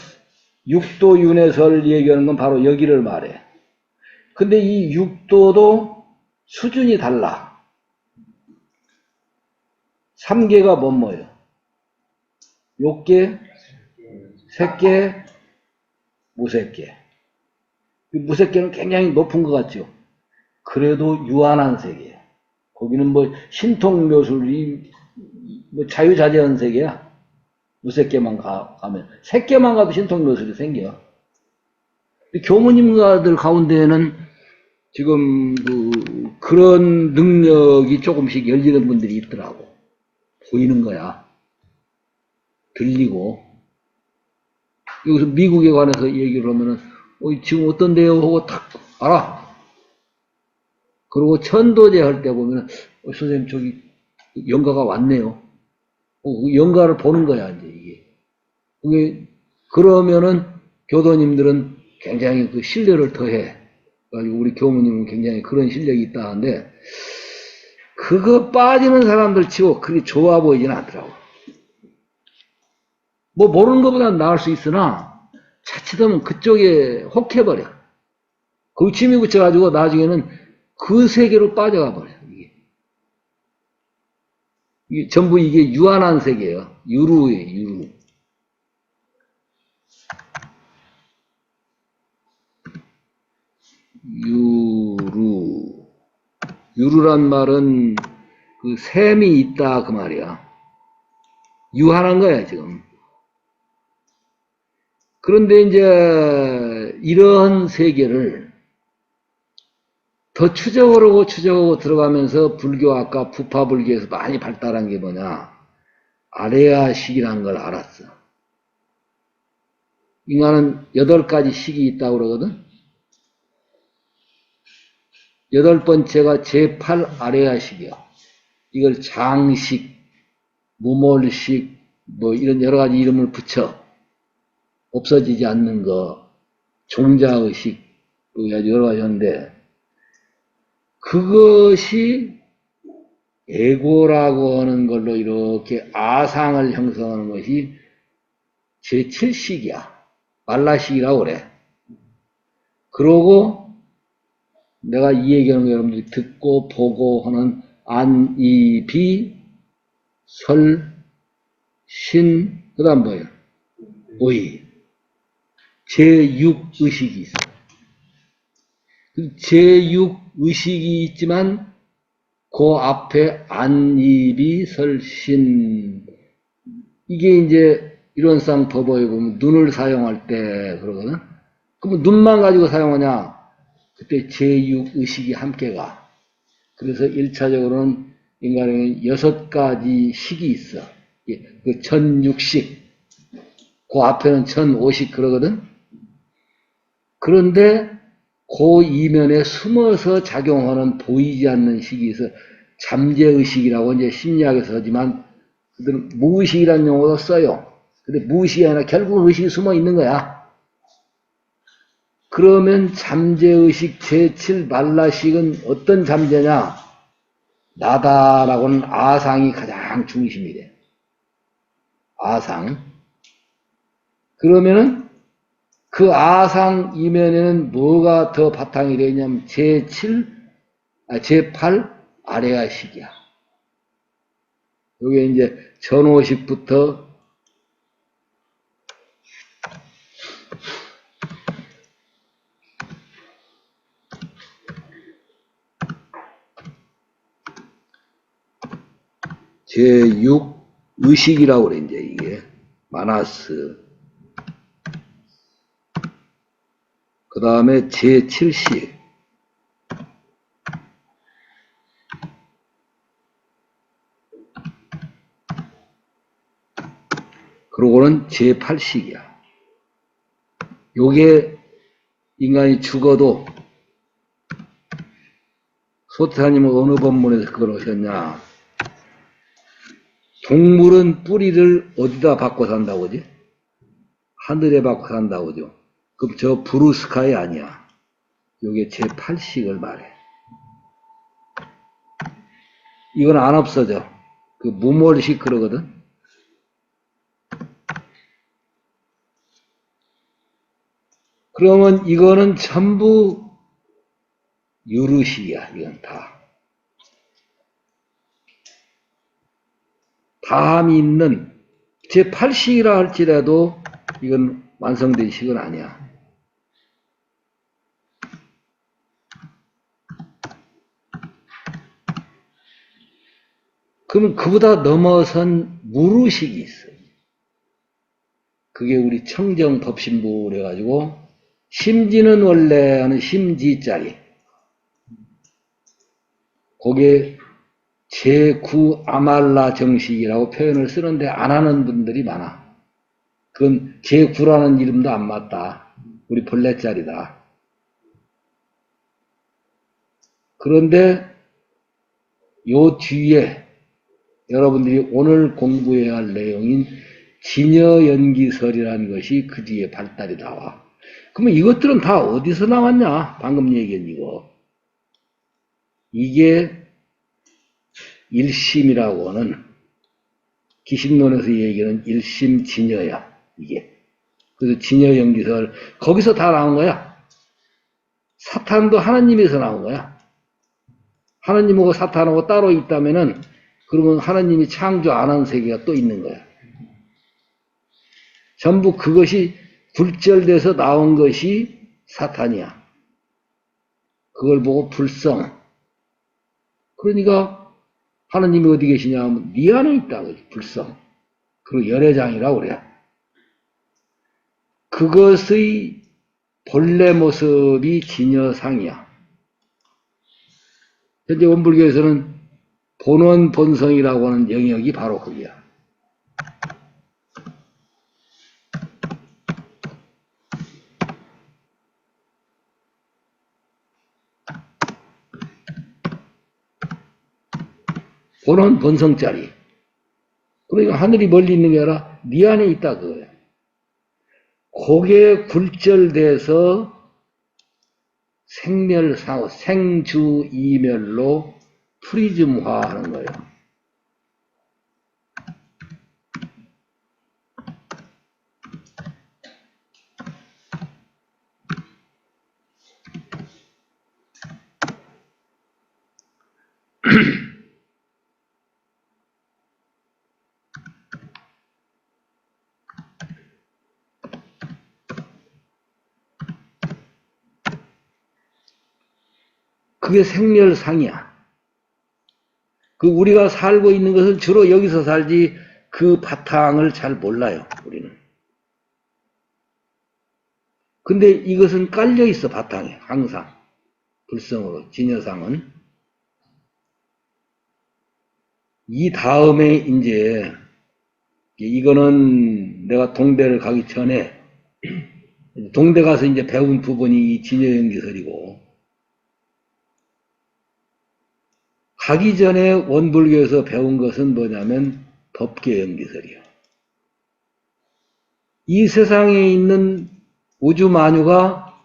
육도 윤회설 얘기하는 건 바로 여기를 말해. 근데 이 육도도 수준이 달라. 3계가 뭐예요? 욕계, 색계, 무색계. 무색계는 굉장히 높은 것 같죠. 그래도 유한한 세계야. 거기는 뭐 신통묘술이 뭐 자유자재한 세계야. 무색계만 가면. 색계만 가도 신통묘술이 생겨. 교무님가들 가운데에는 지금 그런 능력이 조금씩 열리는 분들이 있더라고. 보이는 거야. 들리고. 여기서 미국에 관해서 얘기를 하면은, 지금 어떤데요? 하고 탁 알아. 그리고 천도제 할 때 보면은, 선생님 저기 영가가 왔네요. 영가를 보는 거야, 이제 이게. 그게, 그러면은 교도님들은 굉장히 그 신뢰를 더해. 가지고 우리 교무님은 굉장히 그런 실력이 있다 하는데, 그거 빠지는 사람들 치고 그리 좋아 보이진 않더라고. 뭐 모르는 것보다는 나을 수 있으나 자칫하면 그쪽에 혹해버려. 거기 침이 붙여가지고 나중에는 그 세계로 빠져가 버려. 이게 전부 이게 유한한 세계예요. 유루예요, 유루. 유루. 유루란 말은 그 셈이 있다 그 말이야. 유한한 거야 지금. 그런데 이제 이런 세계를 더 추적하고 들어가면서 불교 아까 부파불교에서 많이 발달한 게 뭐냐. 아레아식이라는 걸 알았어. 인간은 8가지 식이 있다고 그러거든. 8번째가 제8 아레아식이야. 이걸 장식, 무몰식, 뭐 이런 여러 가지 이름을 붙여. 없어지지 않는 거, 종자의식, 여러 가지 하는데, 그것이 에고라고 하는 걸로 이렇게 아상을 형성하는 것이 제7식이야. 말라식이라고 그래. 그러고 내가 이 얘기하는 거 여러분들이 듣고 보고 하는 안, 이, 비, 설, 신, 그 다음 뭐예요? 의. 제6의식이 있어. 제6의식이 있지만 그 앞에 안입이 설신 이게 이제 이론상 법어에 보면 눈을 사용할 때 그러거든. 그러면 눈만 가지고 사용하냐? 그때 제6의식이 함께 가. 그래서 1차적으로는 인간에게 6가지 식이 있어. 그 전육식. 그 앞에는 전오식 그러거든? 그런데 그 이면에 숨어서 작용하는 보이지 않는 식이 있어. 잠재의식이라고 이제 심리학에서 하지만 그들은 무의식이라는 용어도 써요. 근데 무의식이 아니라 결국 의식이 숨어 있는 거야. 그러면 잠재의식 제7 말라식은 어떤 잠재냐? 나다라고는 아상이 가장 중심이 돼. 아상. 그러면은 그 아상 이면에는 뭐가 더 바탕이 되냐면 제8 아래아식이야. 요게 이제 전오식부터 제6 의식이라고 그래, 이제 이게. 마나스. 그 다음에 제7식. 그러고는 제8식이야. 요게 인간이 죽어도 소태사님은 어느 법문에서 그걸 하셨냐? 동물은 뿌리를 어디다 받고 산다고 하지? 하늘에 받고 산다고 하죠. 그럼 저 브루스카이 아니야. 요게 제8식을 말해. 이건 안 없어져. 그 무몰식 그러거든. 그러면 이거는 전부 유르식이야. 이건 다. 다함이 있는 제8식이라 할지라도 이건 완성된 식은 아니야. 그러면 그보다 넘어선 무르식이 있어요. 그게 우리 청정법신부 그래가지고 심지는 원래 하는 심지자리. 거기에 제9 아말라 정식이라고 표현을 쓰는데 안 하는 분들이 많아. 그건 제9라는 이름도 안 맞다. 우리 본래 자리다. 그런데 요 뒤에 여러분들이 오늘 공부해야 할 내용인 진여연기설이라는 것이 그 뒤에 발달이 나와. 그러면 이것들은 다 어디서 나왔냐? 방금 얘기한 이거. 이게 일심이라고 하는 기신론에서 얘기하는 일심 진여야. 이게. 그래서 진여연기설 거기서 다 나온 거야. 사탄도 하나님에서 나온 거야. 하나님하고 사탄하고 따로 있다면은 그러면 하나님이 창조 안 한 세계가 또 있는 거야. 전부 그것이 굴절돼서 나온 것이 사탄이야. 그걸 보고 불성. 그러니까 하나님이 어디 계시냐 하면 네 안에 있다. 불성. 그리고 열애장이라고 그래. 그것의 본래 모습이 진여상이야. 현재 원불교에서는 본원 본성이라고 하는 영역이 바로 거기야. 본원 본성짜리. 그러니까 하늘이 멀리 있는 게 아니라 네 안에 있다 그거야. 그게 굴절돼서 생멸상호, 생주이멸로 프리즘화하는 거예요. 그게 생멸상이야. 그 우리가 살고 있는 것은 주로 여기서 살지 그 바탕을 잘 몰라요. 우리는. 근데 이것은 깔려 있어, 바탕에. 항상. 불성으로. 진여상은. 이 다음에 이제 이거는 내가 동대를 가기 전에 동대 가서 이제 배운 부분이 이 진여연기설이고, 가기 전에 원불교에서 배운 것은 뭐냐면 법계연기설이요. 이 세상에 있는 우주 만유가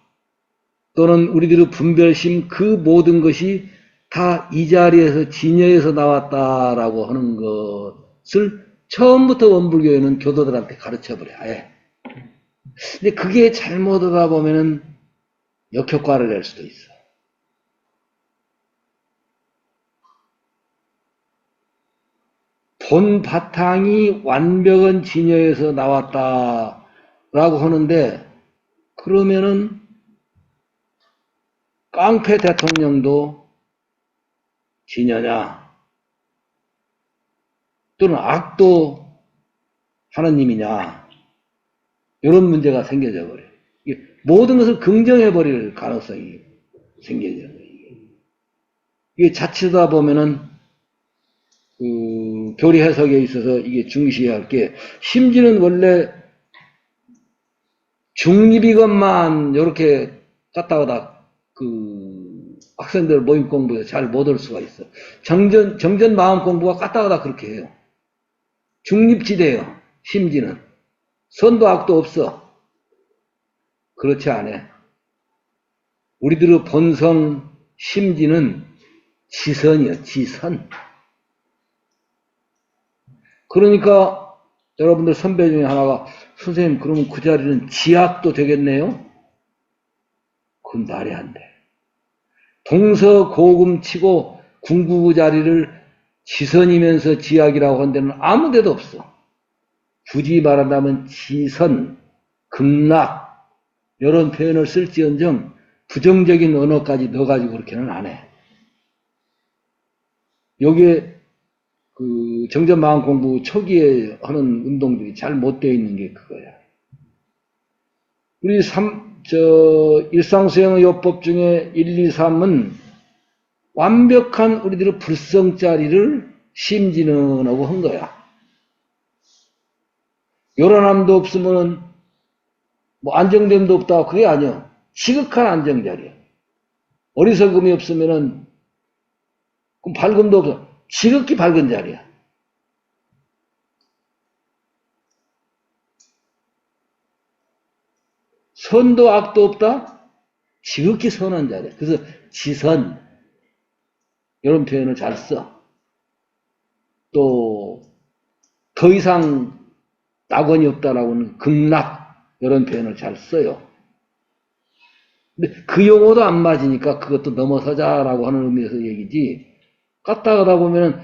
또는 우리들의 분별심 그 모든 것이 다 이 자리에서 진여에서 나왔다라고 하는 것을 처음부터 원불교에는 교도들한테 가르쳐버려. 아예. 근데 그게 잘못하다 보면은 역효과를 낼 수도 있어. 본 바탕이 완벽한 진여에서 나왔다라고 하는데, 그러면은 깡패 대통령도 진여냐? 또는 악도 하나님이냐? 이런 문제가 생겨져 버려요. 모든 것을 긍정해 버릴 가능성이 생겨져 버려요. 이게 자칫하다 보면은 그 교리 해석에 있어서 이게 중시해야 할 게, 심지어는 원래 중립이것만 이렇게 갔다 오다 그 학생들 모임 공부에 잘 못 올 수가 있어. 정전 마음 공부가 갔다 오다 그렇게 해요. 중립지대예요. 심지는 선도 악도 없어. 그렇지 않아. 우리들의 본성 심지는 지선이야. 지선. 그러니까 여러분들 선배 중에 하나가, 선생님 그러면 그 자리는 지악도 되겠네요? 그건 말이 안 돼. 동서고금 치고 궁극의 자리를 지선이면서 지악이라고 한 데는 아무 데도 없어. 굳이 말한다면 지선, 극락 이런 표현을 쓸지언정 부정적인 언어까지 넣어가지고 그렇게는 안 해. 여기에 그 정전마음 공부 초기에 하는 운동들이 잘 못 되어 있는 게 그거야. 우리 일상수행의 요법 중에 1, 2, 3은 완벽한 우리들의 불성자리를 심진언하고 한 거야. 요란함도 없으면 뭐 안정됨도 없다. 그게 아니야. 지극한 안정자리야. 어리석음이 없으면은 그럼 밝음도 없어. 지극히 밝은 자리야. 선도 악도 없다? 지극히 선한 자리야. 그래서 지선 이런 표현을 잘 써. 또 더 이상 낙원이 없다라고는 극락 이런 표현을 잘 써요. 근데 그 용어도 안 맞으니까 그것도 넘어서자라고 하는 의미에서 얘기지. 갔다 가다 보면은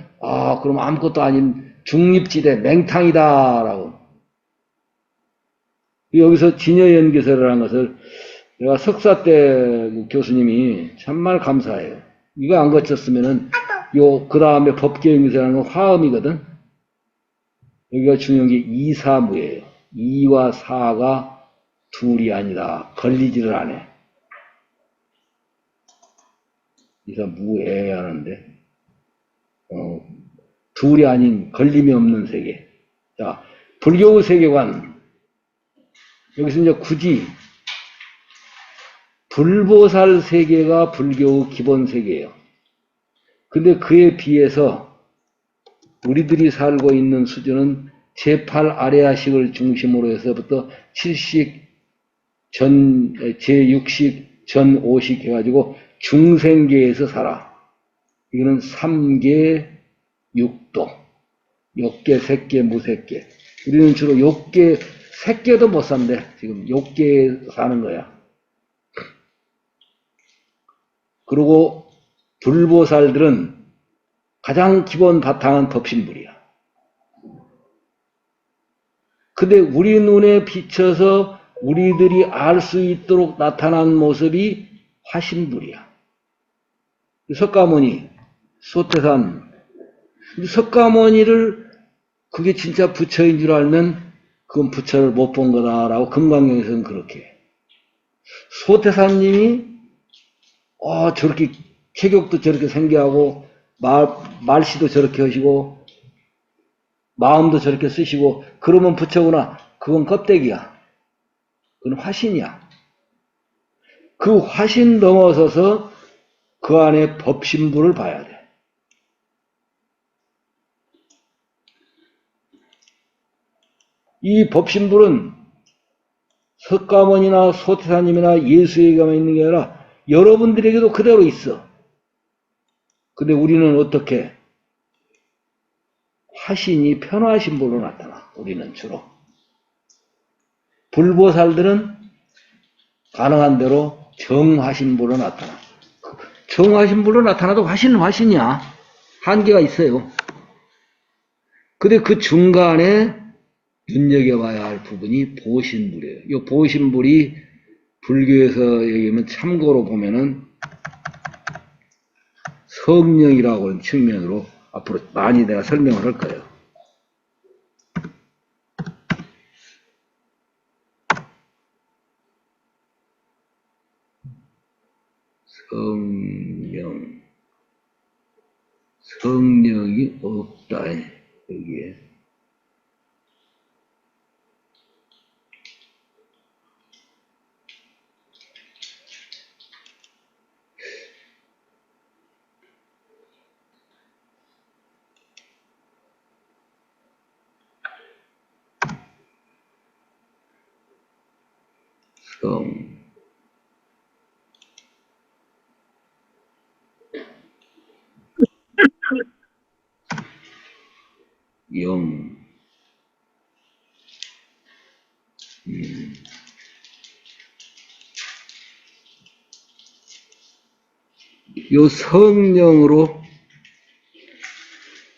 그럼 아무것도 아닌 중립지대 맹탕이다라고. 여기서 진여연기설이라는 것을 내가 석사 때 교수님이 참말 감사해요. 이거 안 거쳤으면은 그 다음에 법계연기설이라는 건 화음이거든. 여기가 중요한 게 이사무예요. 이와 사가 둘이 아니다. 걸리지를 않아. 이사무에 하는데 둘이 아닌 걸림이 없는 세계. 자, 불교의 세계관. 여기서 이제 굳이 불보살 세계가 불교의 기본 세계예요. 근데 그에 비해서 우리들이 살고 있는 수준은 제8 아레아식을 중심으로 해서부터 7식, 제6식, 전5식 해가지고 중생계에서 살아. 이거는 3계, 6도. 욕계, 색계, 무색계. 우리는 주로 욕계, 색계도 못 산대. 지금 욕계에 사는 거야. 그리고 불보살들은 가장 기본 바탕은 법신불이야. 근데 우리 눈에 비춰서 우리들이 알 수 있도록 나타난 모습이 화신불이야. 석가모니, 소태산. 석가모니를 그게 진짜 부처인 줄 알면 그건 부처를 못 본 거다라고 금강경에서는 그렇게 해. 소태사님이 저렇게 체격도 저렇게 생겨하고 말씨도 저렇게 하시고 마음도 저렇게 쓰시고 그러면 부처구나. 그건 껍데기야. 그건 화신이야. 그 화신 넘어서서 그 안에 법신부를 봐야 돼. 이 법신부는 석가모니나 소태사님이나 예수에게만 있는 게 아니라 여러분들에게도 그대로 있어. 근데 우리는 어떻게? 화신이 편화신부로 나타나. 우리는 주로. 불보살들은 가능한 대로 정화신부로 나타나. 정화신부로 나타나도 화신은 화신이야. 한계가 있어요. 근데 그 중간에 눈여겨봐야 할 부분이 보신불이에요. 이 보신불이 불교에서 얘기하면 참고로 보면은 성령이라고 하는 측면으로 앞으로 많이 내가 설명을 할 거예요. 성령이 없다. 여기에. 영, 요 성령으로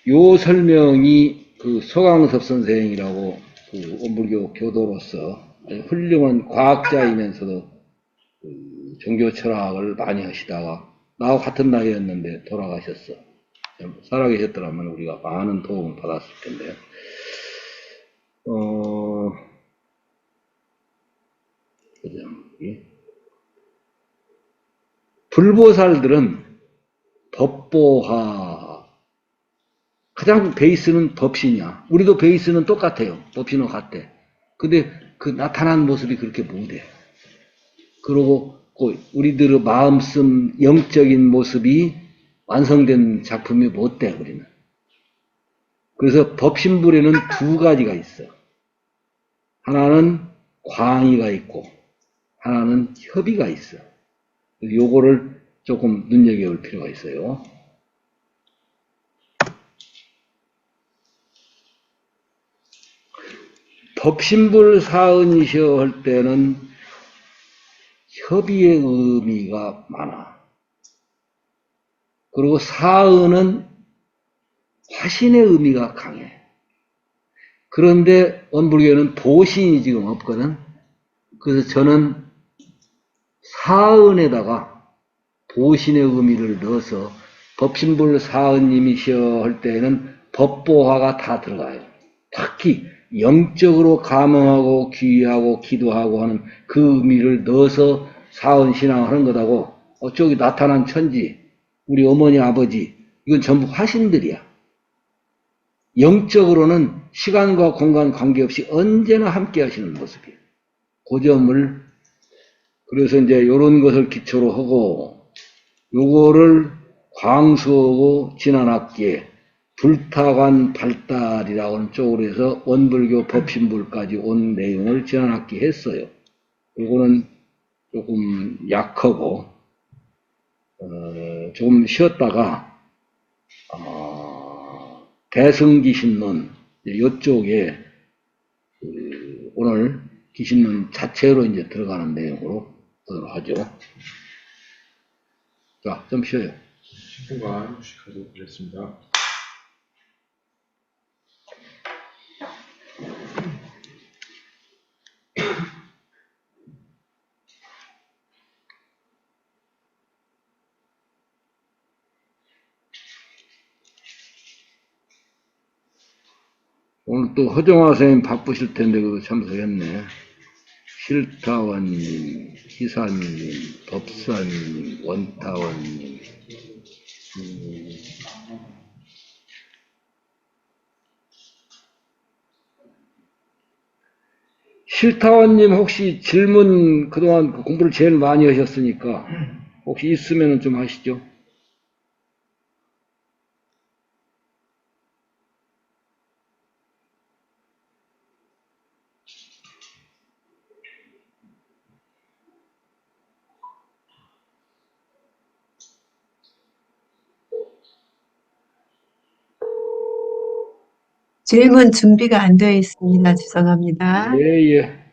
요 설명이 그 서광섭 선생이라고 그 원불교 교도로서 아주 훌륭한 과학자이면서도 그 종교 철학을 많이 하시다가 나하고 같은 나이였는데 돌아가셨어. 살아계셨더라면 우리가 많은 도움을 받았을 텐데요. 불보살들은 법보화, 가장 베이스는 법신이야. 우리도 베이스는 똑같아요. 법신은 같대. 근데 그 나타난 모습이 그렇게 못해. 그리고 우리들의 마음씀 영적인 모습이 완성된 작품이 못돼, 우리는. 그래서 법신불에는 두 가지가 있어. 하나는 광의가 있고, 하나는 협의가 있어. 요거를 조금 눈여겨볼 필요가 있어요. 법신불 사은이셔 할 때는 협의의 의미가 많아. 그리고 사은은 화신의 의미가 강해. 그런데 원불교는 보신이 지금 없거든. 그래서 저는 사은에다가 보신의 의미를 넣어서 법신불 사은님이시여 할 때에는 법보화가 다 들어가요. 특히 영적으로 감흥하고 귀하고 기도하고 하는 그 의미를 넣어서 사은 신앙을 하는 것하고 저기 나타난 천지, 우리 어머니 아버지, 이건 전부 화신들이야. 영적으로는 시간과 공간 관계없이 언제나 함께 하시는 모습이에요. 그 점을, 그래서 이제 이런 것을 기초로 하고, 요거를 광수하고 지난학기에 불타관 발달이라고 하는 쪽으로 해서 원불교 법신불까지 온 내용을 지난학기 했어요. 요거는 조금 약하고, 조금 쉬었다가, 대승기신론, 이쪽에, 오늘 기신론 자체로 이제 들어가는 내용으로 하도록 하죠. 자, 좀 쉬어요. 10분간 휴식하도록 하겠습니다. 오늘 또 허정화 선생님 바쁘실 텐데 그거 참석했네. 실타원님, 희사님, 법사님, 원타원님. 실타원님 혹시 질문 그동안 공부를 제일 많이 하셨으니까 혹시 있으면 좀 하시죠. 질문 준비가 안 되어 있습니다. 죄송합니다. 예, 예.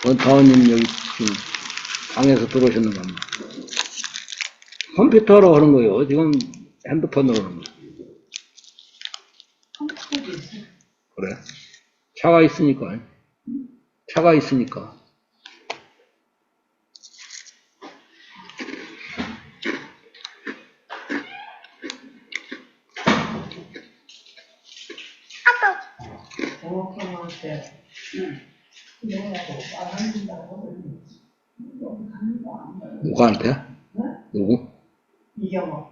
원타원님 여기 지금 방에서 들어오셨는 겁니다. 컴퓨터로 하는 거예요. 지금 핸드폰으로 하는 거예요. 그래. 차가 있으니까. 차가 있으니까. 누구한테? 누구? 이경호.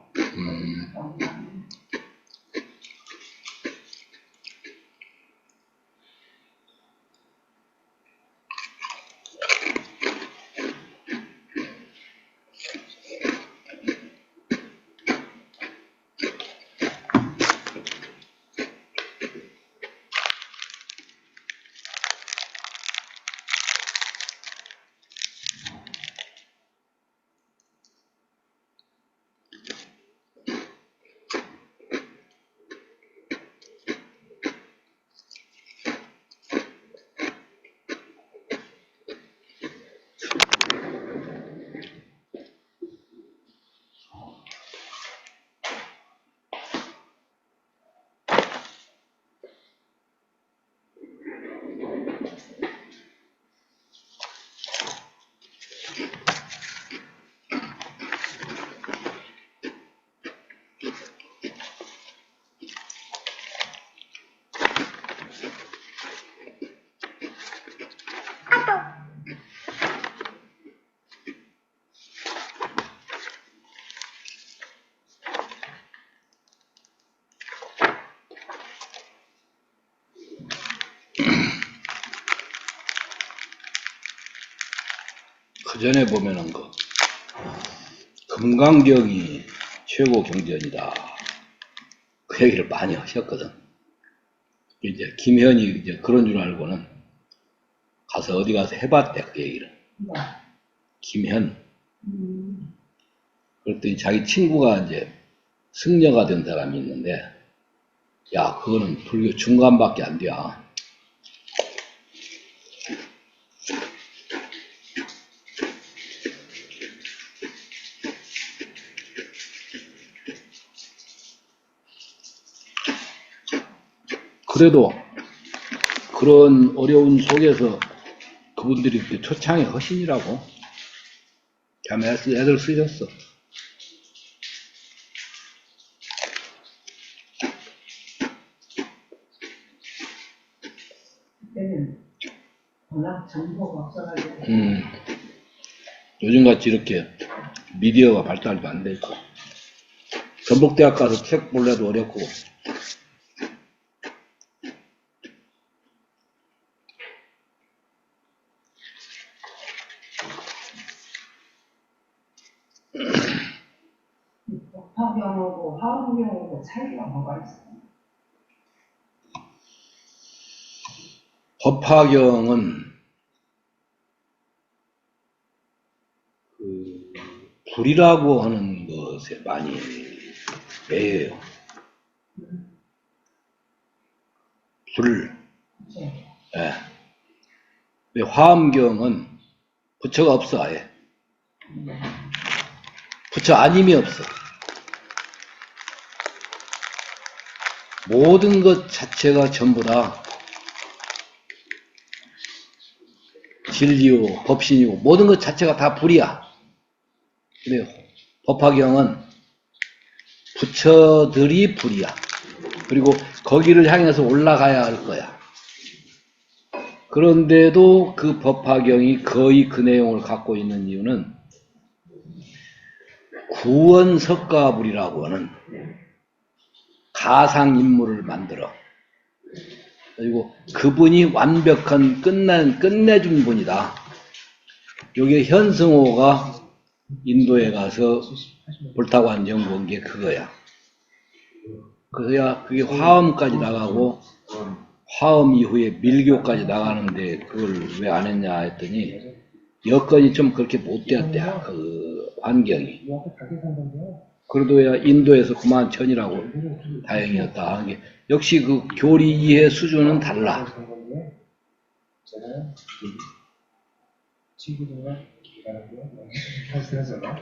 그 전에 보면은 금강경이 최고 경전이다. 그 얘기를 많이 하셨거든. 이제 김현이 이제 그런 줄 알고는 가서 어디 가서 해봤대, 그 얘기를. 김현. 그랬더니 자기 친구가 이제 승려가 된 사람이 있는데, 야, 그거는 불교 중간밖에 안 돼. 그래도 그런 어려운 속에서 그분들이 이렇게 초창의 허신이라고 참 애들 쓰셨어. 그때는 워낙 정보가 없어가지고 요즘같이 이렇게 미디어가 발달도 안 돼 있고 전북대학 가서 책 볼래도 어렵고 법화경하고 화엄경하고 차이가 뭐가 있어요? 법화경은 그 불이라고 하는 것에 많이 매여요. 불. 네. 예. 근데 화엄경은 부처가 없어, 아예. 부처 아님이 없어. 모든 것 자체가 전부 다 진리요, 법신이고, 모든 것 자체가 다 불이야. 그래요. 법화경은 부처들이 불이야. 그리고 거기를 향해서 올라가야 할 거야. 그런데도 그 법화경이 거의 그 내용을 갖고 있는 이유는 구원석가불이라고 하는 가상인물을 만들어. 그리고 그분이 완벽한 끝내준 분이다. 여기에 현승호가 인도에 가서 옳다고 한 연구한 게 그거야. 그래야 그게 화엄까지 나가고 화엄 이후에 밀교까지 나가는데 그걸 왜 안 했냐 했더니 여건이 좀 그렇게 못 되었대. 그 환경이. 그래도야 인도에서 그만 천이라고 다행이었다 하는 게 역시 그 교리 이해 수준은 달라. 친구들과 기다는 거 하시잖아.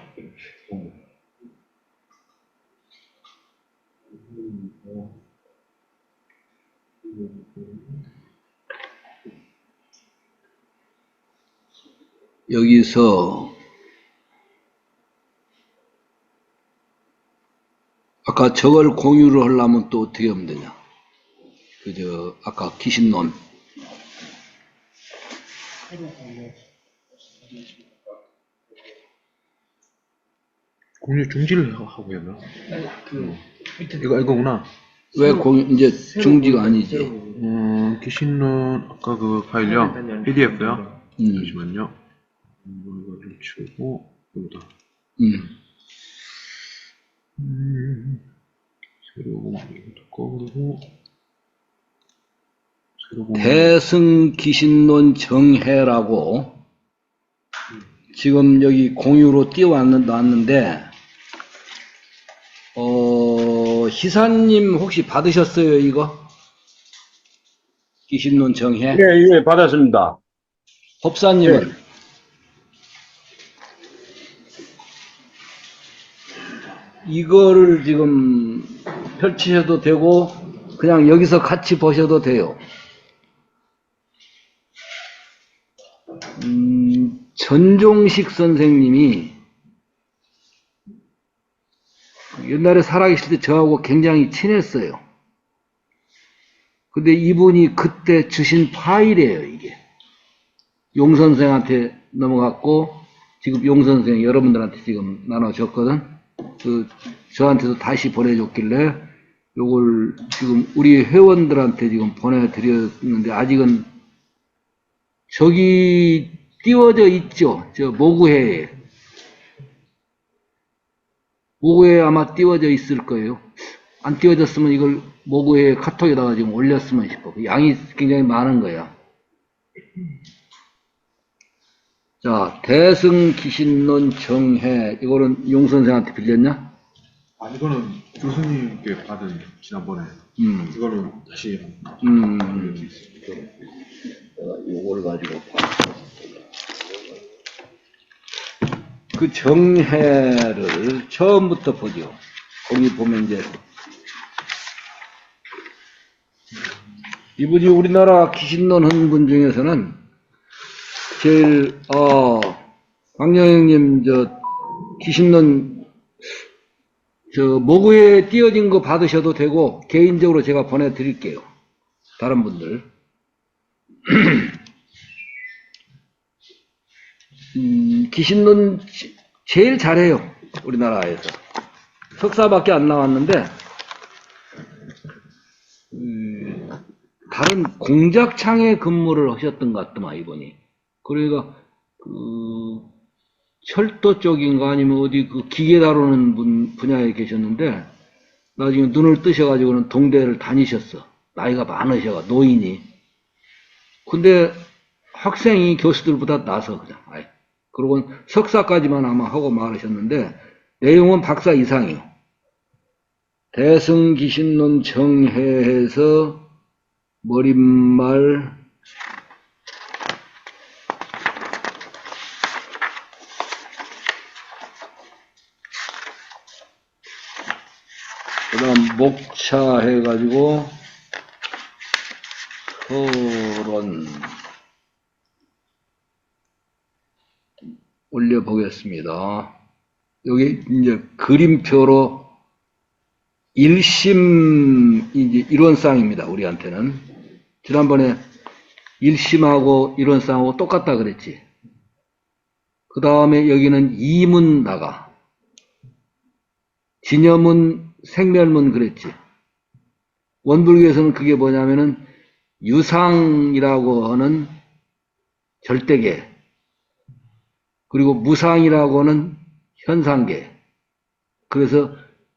여기서 아까 저걸 공유를 하려면 또 어떻게 하면 되냐? 그저 아까 귀신론. 공유 중지를 하고 했나? 이거구나. 왜 공유 이제 중지가 아니지? 귀신론 아까 그 파일이요? PDF요? 잠시만요. 이거 좀 치우고 이거다. 새로 이것도 꺼버리고 새로 대승귀신론 정해라고 지금 여기 공유로 띄워놨는데 희사님 혹시 받으셨어요 이거? 귀신론 정해? 예, 예, 받았습니다. 법사님은? 네. 이거를 지금 펼치셔도 되고 그냥 여기서 같이 보셔도 돼요. 전종식 선생님이 옛날에 살아계실 때 저하고 굉장히 친했어요. 근데 이분이 그때 주신 파일이에요, 이게. 용 선생한테 넘어갔고, 지금 용 선생 여러분들한테 지금 나눠줬거든. 저한테도 다시 보내줬길래, 요걸 지금 우리 회원들한테 지금 보내드렸는데, 아직은 저기 띄워져 있죠? 저 모구회에. 모구회에 아마 띄워져 있을 거예요. 안 띄워졌으면 이걸 모구회에 카톡에다가 지금 올렸으면 싶어. 양이 굉장히 많은 거야. 자, 대승귀신론 정해. 이거는 용 선생한테 빌렸냐? 이거는 교수님께 받은 지난번에 이거는 다시 요걸 가지고 그 정해를 처음부터 보죠. 거기 보면 이제 이분이 우리나라 귀신론 한 분 중에서는 제일 강영님 저 귀신론 저 모구에 띄어진 거 받으셔도 되고 개인적으로 제가 보내드릴게요. 다른 분들. 귀신론 제일 잘해요. 우리나라에서. 석사밖에 안 나왔는데 다른 공작창에 근무를 하셨던 것 같더만 이분이. 그러니까 철도 쪽인가 아니면 어디 그 기계 다루는 분야에 계셨는데 나중에 눈을 뜨셔가지고는 동대를 다니셨어. 나이가 많으셔가 노인이. 근데 학생이 교수들보다 나서 그냥. 그러고 석사까지만 아마 하고 말하셨는데 내용은 박사 이상이요. 대승귀신론 정해에서 머릿말 그 다음 목차 해가지고 서론 올려보겠습니다. 여기 이제 그림표로 1심 이제 이론쌍입니다. 우리한테는. 지난번에 1심하고 이론쌍하고 똑같다 그랬지. 그 다음에 여기는 이문 나가. 진여문, 생멸문 그랬지. 원불교에서는 그게 뭐냐면은 유상이라고 하는 절대계, 그리고 무상이라고 하는 현상계. 그래서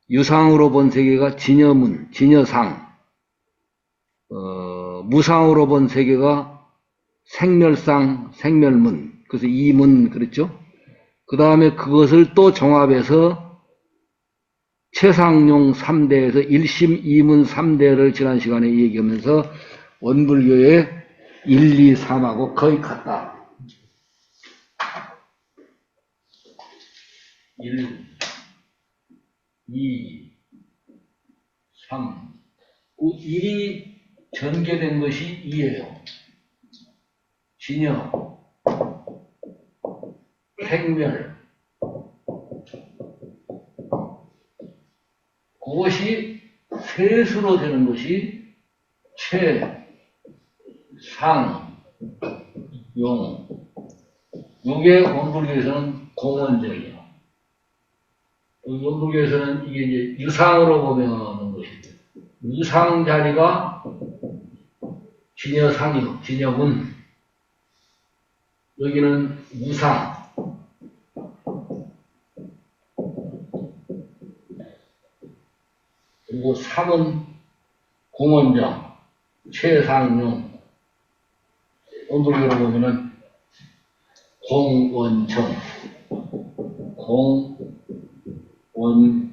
유상으로 본 세계가 진여문, 진여상, 무상으로 본 세계가 생멸상, 생멸문, 그래서 이문 그랬죠. 그 다음에 그것을 또 종합해서 최상용 3대에서 1심, 2문, 3대를 지난 시간에 얘기하면서 원불교의 1, 2, 3하고 거의 같다. 1, 2, 3. 그 1이 전개된 것이 2예요. 진여, 생멸. 그것이 셋으로 되는 것이 최, 상, 용. 요게 원불교에서는 공원적이에요. 원불교에서는 이게 이제 유상으로 보면 것이죠. 유상 자리가 진여상이요, 진여문. 여기는 무상. 그리고 3은 공원정, 최상용. 원불교로 보면은 공원정. 공원정은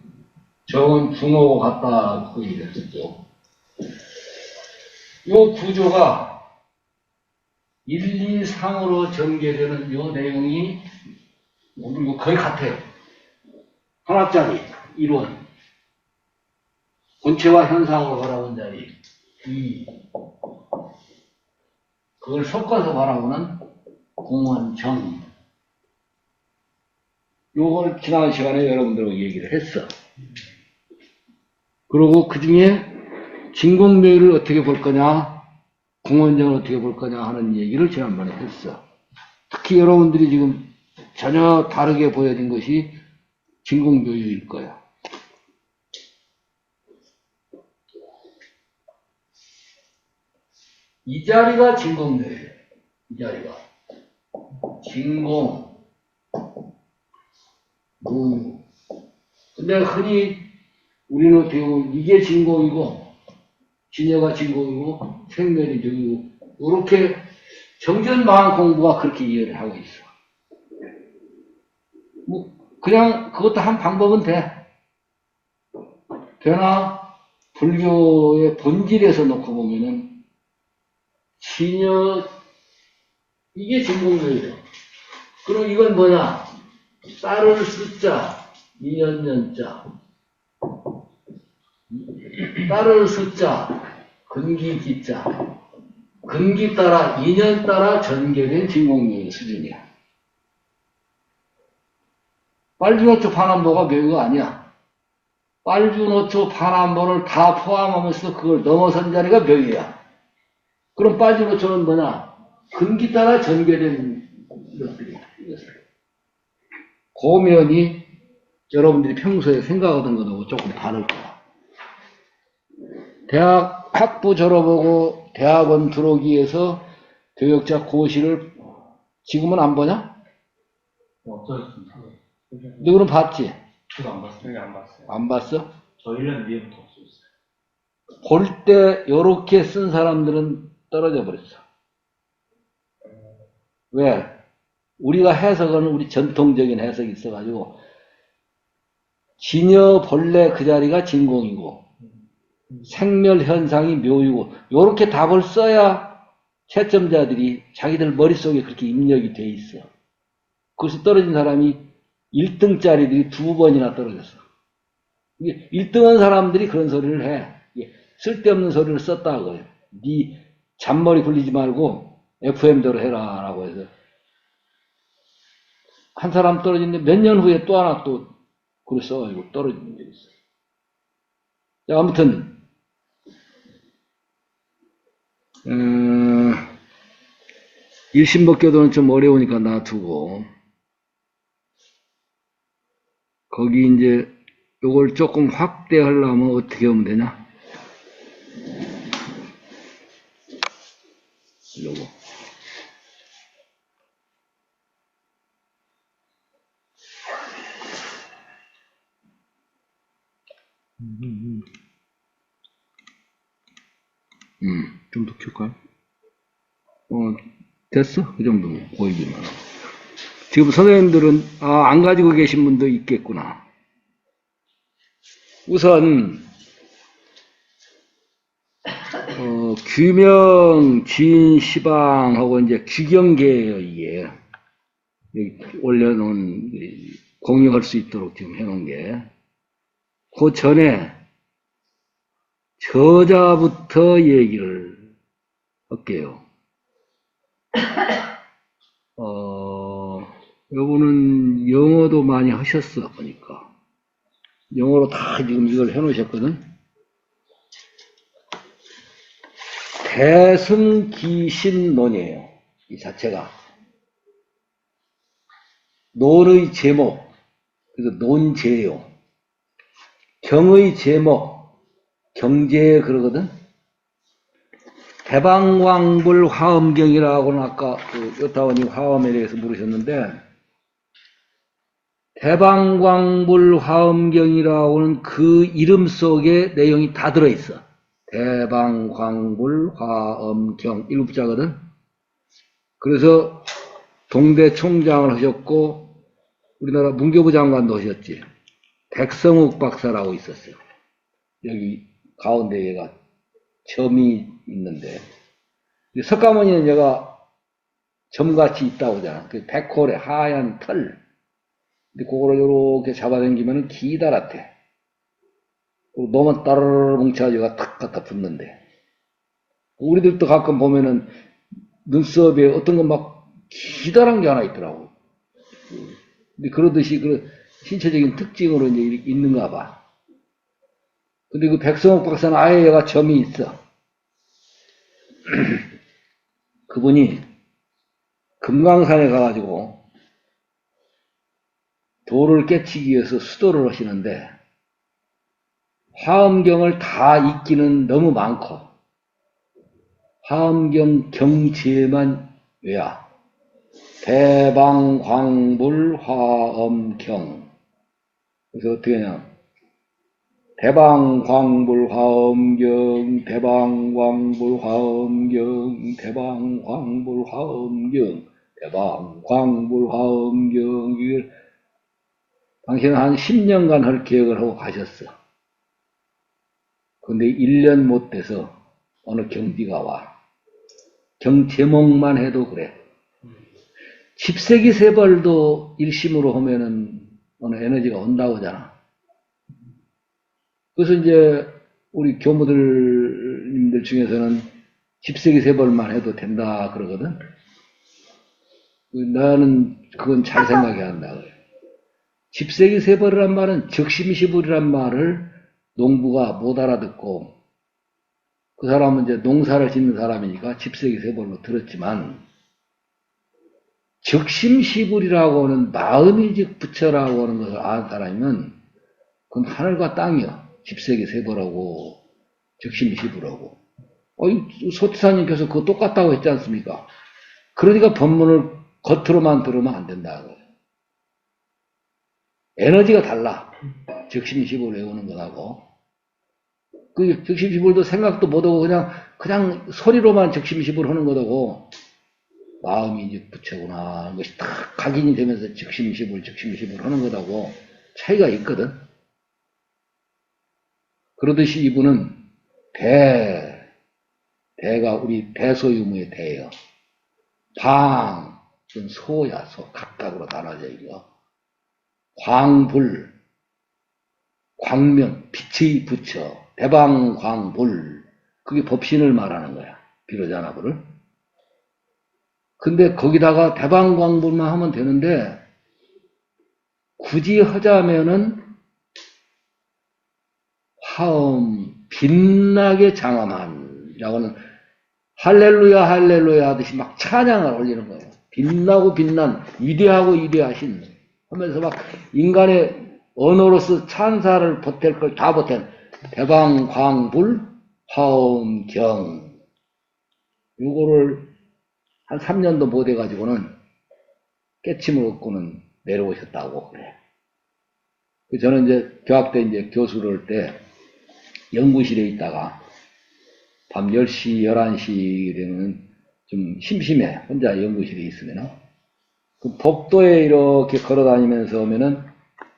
붕어고 같다, 그 얘기를 했죠. 이 구조가 1, 2, 3으로 전개되는 이 내용이 원불교 거의 같아요. 하나짜리, 이론. 본체와 현상으로 바라본 자리, 2. 그걸 섞어서 바라보는 공원정. 요걸 지난 시간에 여러분들하고 얘기를 했어. 그리고 그 중에 진공묘의를 어떻게 볼 거냐, 공원정을 어떻게 볼 거냐 하는 얘기를 지난번에 했어. 특히 여러분들이 지금 전혀 다르게 보여진 것이 진공묘의일 거야. 이 자리가 진공묘의예요. 이 자리가. 진공, 무. 근데 흔히 우리는 어떻게 보면 이게 진공이고, 진여가 진공이고, 생멸이 묘이고, 이렇게 정전마음 공부가 그렇게 이해를 하고 있어. 뭐, 그냥 그것도 한 방법은 돼. 되나, 불교의 본질에서 놓고 보면은, 진여, 이게 진공묘이에요. 그럼 이건 뭐냐? 따를 숫자, 인연연자. 따를 숫자, 근기 기자. 근기 따라, 인연 따라 전개된 진공묘의 수준이야. 빨주노초 파남보가 묘가 아니야. 빨주노초 파남보를 다 포함하면서 그걸 넘어선 자리가 묘이야. 그럼 빨주노초는 뭐냐? 근기 따라 전개된 것들이야. 고면이 여러분들이 평소에 생각하던 것하고 조금 다를 거야. 대학 학부 졸업하고 대학원 들어오기 위해서 교역자 고시를 지금은 안 보냐? 없어졌습니다. 너는 봤지? 저도 안 봤어요. 안 봤어요. 안 봤어? 저 1년 뒤에부터 없어졌어요. 볼 때 요렇게 쓴 사람들은 떨어져 버렸어. 왜? 우리가 해석은 우리 전통적인 해석이 있어가지고 진여 본래 그 자리가 진공이고 생멸 현상이 묘이고 요렇게 답을 써야 채점자들이 자기들 머릿속에 그렇게 입력이 돼 있어. 그래서 떨어진 사람이 1등짜리들이 2번이나 떨어졌어. 이게 1등한 사람들이 그런 소리를 해. 쓸데없는 소리를 썼다고요. 네 잔머리 굴리지 말고 FM대로 해라라고 해서 한 사람 떨어지는데 몇 년 후에 또 하나 또 글을 써가지고 떨어진 적이 있어요. 자, 아무튼 일신법교도는 좀 어려우니까 놔두고 거기 이제 요걸 조금 확대하려면 어떻게 하면 되냐? 요거. 좀 더 키울까요? 됐어? 그 정도면 보이기만 하고. 지금 선생님들은 안 가지고 계신 분도 있겠구나. 우선 규명, 지인, 시방하고 이제 규경계예요, 이게. 여기 올려놓은, 공유할 수 있도록 지금 해놓은 게. 그 전에 저자부터 얘기를 할게요. 여러분은 영어도 많이 하셨어, 보니까. 영어로 다 지금 이걸 해놓으셨거든. 대승기신론이에요, 이 자체가. 논의 제목, 그래서 논제요. 경의 제목, 경제 그러거든. 대방광불 화엄경이라고는 아까 요타원님 화엄에 대해서 물으셨는데, 대방광불 화엄경이라고는 그 이름 속에 내용이 다 들어있어. 대방광불 화엄경 7자거든. 그래서 동대 총장을 하셨고 우리나라 문교부 장관도 하셨지. 백성욱 박사라고 있었어요. 여기 가운데 얘가 점이 있는데 석가모니는 얘가 점같이 있다고 하잖아. 그 백홀의 하얀 털. 근데 그거를 이렇게 잡아당기면 기다랗대. 너만 따르르 뭉쳐가지고 탁 갖다 붙는데. 우리들도 가끔 보면은 눈썹에 어떤 건 막 기다란 게 하나 있더라고. 근데 그러듯이 그 신체적인 특징으로 이제 있는가 봐. 근데 그 백성옥 박사는 아예 얘가 점이 있어. 그분이 금강산에 가가지고 도를 깨치기 위해서 수도를 하시는데 화엄경을 다 읽기는 너무 많고 화엄경 경제만 외야. 대방광불 화엄경. 그래서 어떻게 하냐. 대방광불 화엄경, 대방광불 화엄경, 대방광불 화엄경, 대방광불 화엄경. 이걸 당신은 한 10년간 할 계획을 하고 가셨어. 근데 1년 못 돼서 어느 경비가 와. 경 제목만 해도 그래. 집세기 세벌도 일심으로 하면은 어느 에너지가 온다고 하잖아. 그래서 이제 우리 교무들님들 중에서는 집세기 세벌만 해도 된다 그러거든. 나는 그건 잘 생각해야 한다 그래. 집세기 세벌이란 말은 적심시불이란 말을 농부가 못 알아듣고 그 사람은 이제 농사를 짓는 사람이니까 집세기 세벌로 들었지만 적심시불이라고 하는 마음이 즉 부처라고 하는 것을 아는 사람이면 그건 하늘과 땅이야. 집세기 세벌하고 적심시불하고. 소태사님께서 그거 똑같다고 했지 않습니까? 그러니까 법문을 겉으로만 들으면 안 된다. 에너지가 달라. 적심시불 외우는 것하고. 그 적심시불도 생각도 못하고 그냥 소리로만 적심시불 하는 것하고 마음이 이제 부처구나 하는 것이 딱 각인이 되면서 적심시불 하는 것하고 차이가 있거든. 그러듯이 이분은 대가 우리 대소유무의 대예요. 방, 그건 소야, 소. 각각으로 나눠져 이거. 광불, 광명, 빛의 부처, 대방광불, 그게 법신을 말하는 거야. 비로자나불을. 근데 거기다가 대방광불만 하면 되는데 굳이 하자면은 화음, 빛나게 장엄한이라고는 할렐루야 할렐루야 하듯이 막 찬양을 올리는 거예요. 빛나고 빛난 위대하고 위대하신 하면서 막 인간의 언어로서 찬사를 보탤 걸 다 보탠 대방광불 화엄경, 요거를 한 3년도 못 해가지고는 깨침을 얻고는 내려오셨다고 그래. 저는 이제 교학 때 이제 교수를 할 때 연구실에 있다가 밤 10시, 11시 되면 좀 심심해. 혼자 연구실에 있으면은. 그 복도에 이렇게 걸어 다니면서 오면은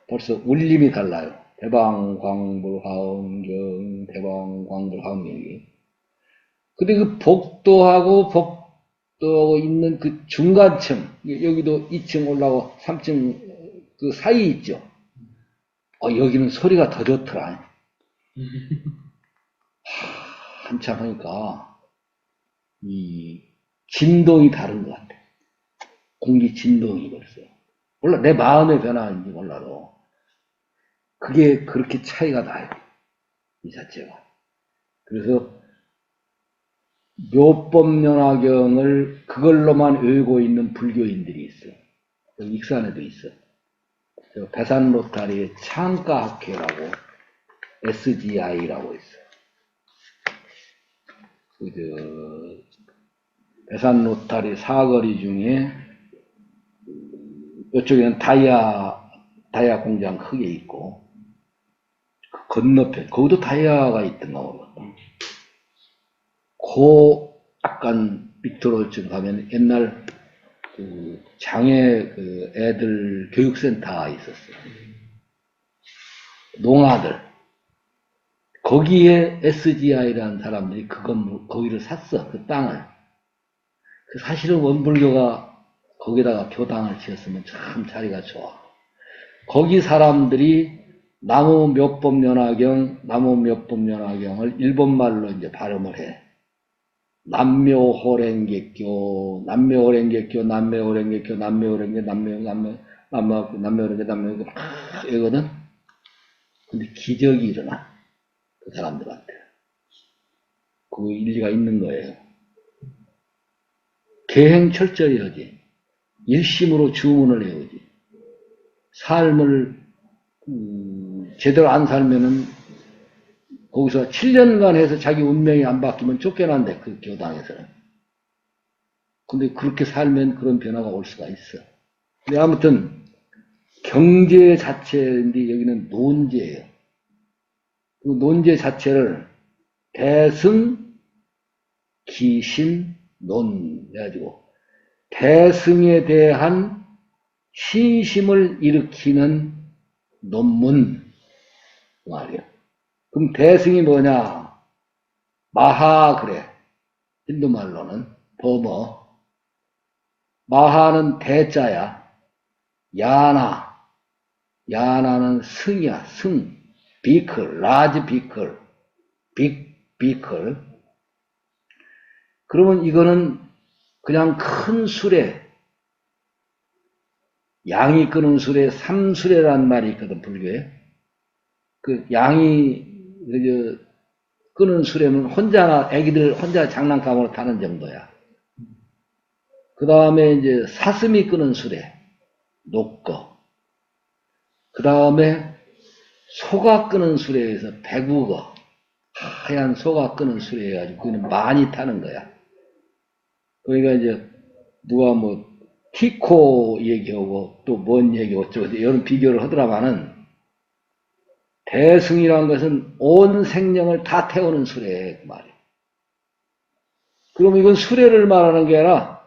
벌써 울림이 달라요. 대방광불화엄경, 대방광불화엄경이. 근데 그 복도하고 있는 그 중간층, 여기도 2층 올라가고 3층 그 사이 있죠. 여기는 소리가 더 좋더라. 한참 하니까 이 진동이 다른 것 같아. 공기 진동이 벌써. 몰라, 내 마음의 변화인지 몰라도 그게 그렇게 차이가 나요. 이 자체가. 그래서 묘법연화경을 그걸로만 외우고 있는 불교인들이 있어. 여기 익산에도 있어. 배산 로타리의 창가학회라고 SGI라고 있어. 배산 로타리 사거리 중에 이쪽에는 다이아 공장 크게 있고 그 건너편 거기도 다이아가 있던가 모르겠다. 약간 밑으로쯤 가면 옛날 그 장애 그 애들 교육센터 있었어요. 농아들. 거기에 SGI라는 사람들이 거기를 샀어. 그 땅을. 사실은 원불교가 거기다가 교당을 지었으면 참 자리가 좋아. 거기 사람들이 나무 몇법연화경을 일본말로 이제 발음을 해. 남묘호랭객교, 이거든. 근데 기적이 일어나. 그 사람들한테. 그 일리가 있는 거예요. 계행 철저히 하지. 일심으로 주문을 해오지. 삶을 제대로 안 살면은 거기서 7년간 해서 자기 운명이 안 바뀌면 쫓겨난대, 그 교당에서는. 근데 그렇게 살면 그런 변화가 올 수가 있어. 근데 아무튼 경제 자체인데 여기는 논제예요. 그 논제 자체를 대승, 기신, 논 해가지고 대승에 대한 신심을 일으키는 논문 말이야. 그럼 대승이 뭐냐? 마하 그래. 힌두말로는 버머. 마하는 대자야. 야나는 승이야. 승. 비클, 라지 비클, 빅 비클. 그러면 이거는 그냥 큰 수레, 양이 끄는 수레, 삼수레라는 말이 있거든, 불교에. 그 양이 끄는 수레는 애기들 혼자 장난감으로 타는 정도야. 그 다음에 이제 사슴이 끄는 수레, 녹거. 그 다음에 소가 끄는 수레에서 백우거, 하얀 소가 끄는 수레 해가지고 그는 많이 타는 거야. 그러니까 이제 누가 뭐 티코 얘기하고 또 뭔 얘기하고 이런 비교를 하더라마는 대승이라는 것은 온 생명을 다 태우는 수레 그 말이에요. 그럼 이건 수레를 말하는 게 아니라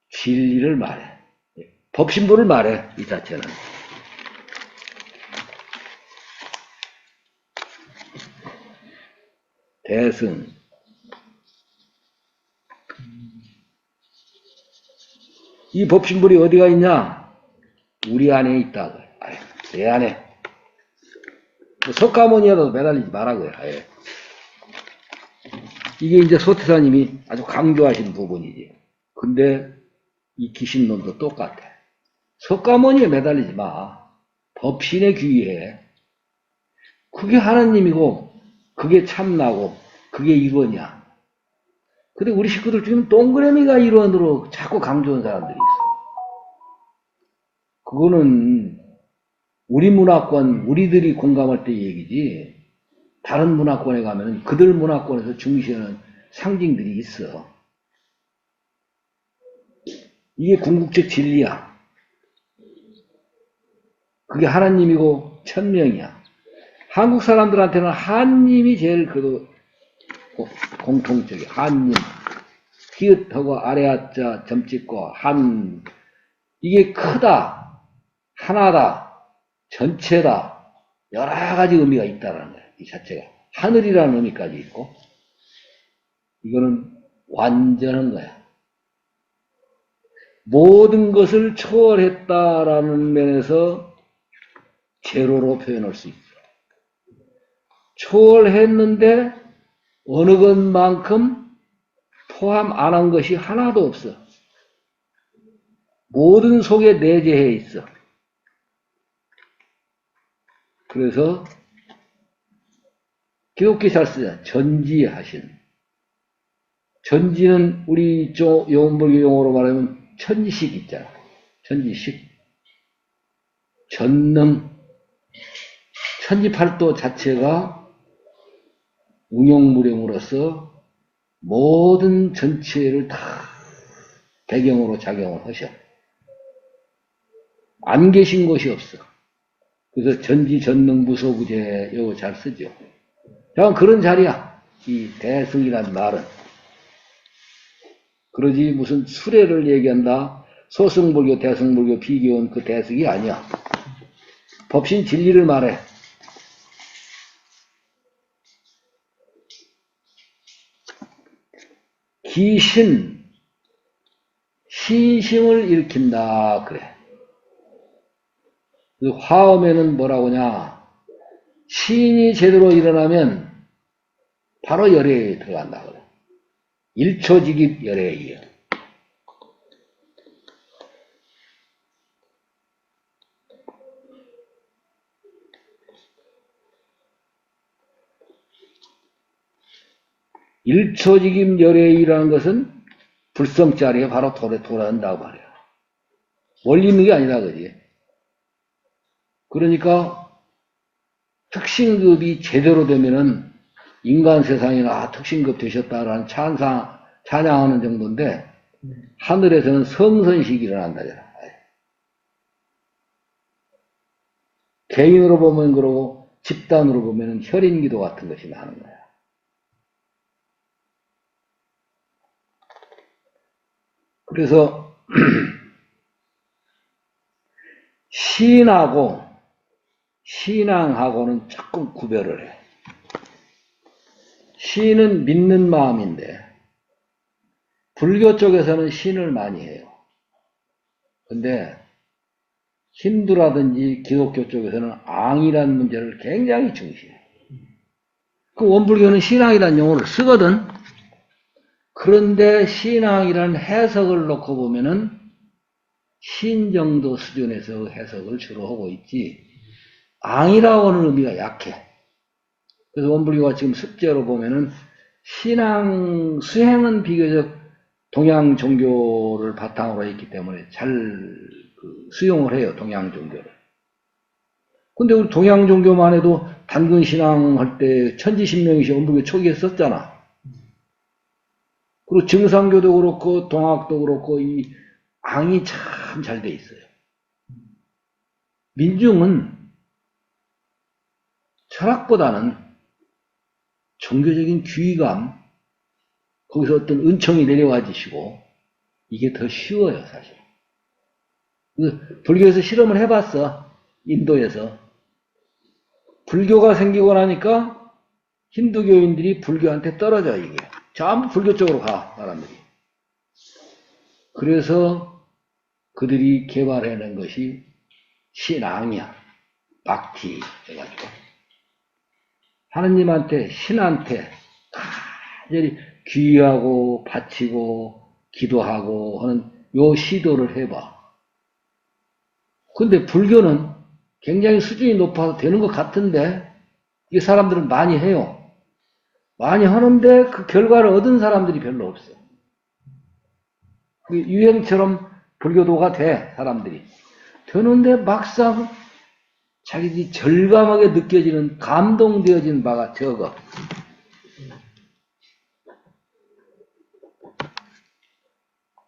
진리를 말해. 법신부를 말해, 이 자체는. 대승. 이 법신불이 어디가 있냐? 우리 안에 있다. 내 안에. 뭐 석가모니에도 매달리지 말라고요. 아예. 이게 이제 소태사님이 아주 강조하신 부분이지. 근데 이 기신론도 똑같아. 석가모니에 매달리지 마. 법신에 귀의해. 그게 하나님이고 그게 참나고 그게 이거냐. 근데 우리 식구들 중에는 동그라미가 일원으로 자꾸 강조하는 사람들이 있어. 그거는 우리 문화권, 우리들이 공감할 때 얘기지, 다른 문화권에 가면은 그들 문화권에서 중시하는 상징들이 있어. 이게 궁극적 진리야. 그게 하나님이고 천명이야. 한국 사람들한테는 한님이 제일 공통적이야. 한님. 히읗하고 아래아자 점 찍고 한. 이게 크다, 하나다, 전체다, 여러 가지 의미가 있다는 거야. 이 자체가. 하늘이라는 의미까지 있고, 이거는 완전한 거야. 모든 것을 초월했다라는 면에서 제로로 표현할 수 있어. 초월했는데 어느 것만큼 포함 안 한 것이 하나도 없어. 모든 속에 내재해 있어. 그래서 기독교 잘 쓰자. 전지하신. 전지는 우리 요원불교 용어로 말하면 천지식 있잖아. 천지식. 전능. 천지팔도 자체가 웅용무령으로서 모든 전체를 다 배경으로 작용을 하셔. 안 계신 곳이 없어. 그래서 전지전능무소부재 요거 잘 쓰죠. 자, 그런 자리야. 이 대승이란 말은. 그러지 무슨 수레를 얘기한다. 소승불교, 대승불교, 비교원 그 대승이 아니야. 법신 진리를 말해. 기신, 신심을 일으킨다 그래. 그 화엄에는 뭐라고 하냐. 신이 제대로 일어나면 바로 열애에 들어간다 그래. 일초직입 열애이요. 일초직입 열애이라는 것은 불성자리에 바로 돌아온다고 말이야. 원리 있는 게 아니라 그지. 그러니까 특신급이 제대로 되면은 인간 세상이나 특신급 되셨다라는 찬양하는 정도인데 하늘에서는 성선식이 일어난다잖아. 개인으로 보면 그러고 집단으로 보면 혈인기도 같은 것이 나는 거야. 그래서 신하고 신앙하고는 조금 구별을 해. 신은 믿는 마음인데 불교 쪽에서는 신을 많이 해요. 근데 힌두라든지 기독교 쪽에서는 앙이라는 문제를 굉장히 중시해. 그 원불교는 신앙이라는 용어를 쓰거든. 그런데 신앙이라는 해석을 놓고 보면은 신 정도 수준에서 해석을 주로 하고 있지, 앙이라고 하는 의미가 약해. 그래서 원불교가 지금 숙제로 보면은 신앙, 수행은 비교적 동양 종교를 바탕으로 했기 때문에 잘 수용을 해요, 동양 종교를. 근데 우리 동양 종교만 해도 단근 신앙 할 때 천지신명이시 원불교 초기에 썼잖아. 그리고 증상교도 그렇고 동학도 그렇고 이 앙이 참 잘 돼 있어요. 민중은 철학보다는 종교적인 귀감, 거기서 어떤 은총이 내려와지시고 이게 더 쉬워요, 사실. 불교에서 실험을 해봤어. 인도에서. 불교가 생기고 나니까 힌두교인들이 불교한테 떨어져, 이게. 전부 불교 쪽으로 가, 사람들이. 그래서 그들이 개발해낸 것이 신앙이야. 박티 해가지고. 하느님한테, 신한테 간절히 귀의하고 바치고 기도하고 하는 요 시도를 해봐. 근데 불교는 굉장히 수준이 높아서 되는 것 같은데 이 사람들은 많이 해요. 많이 하는데 그 결과를 얻은 사람들이 별로 없어. 유행처럼 불교도가 돼, 사람들이. 되는데 막상 자기들이 절감하게 느껴지는, 감동되어진 바가 적어.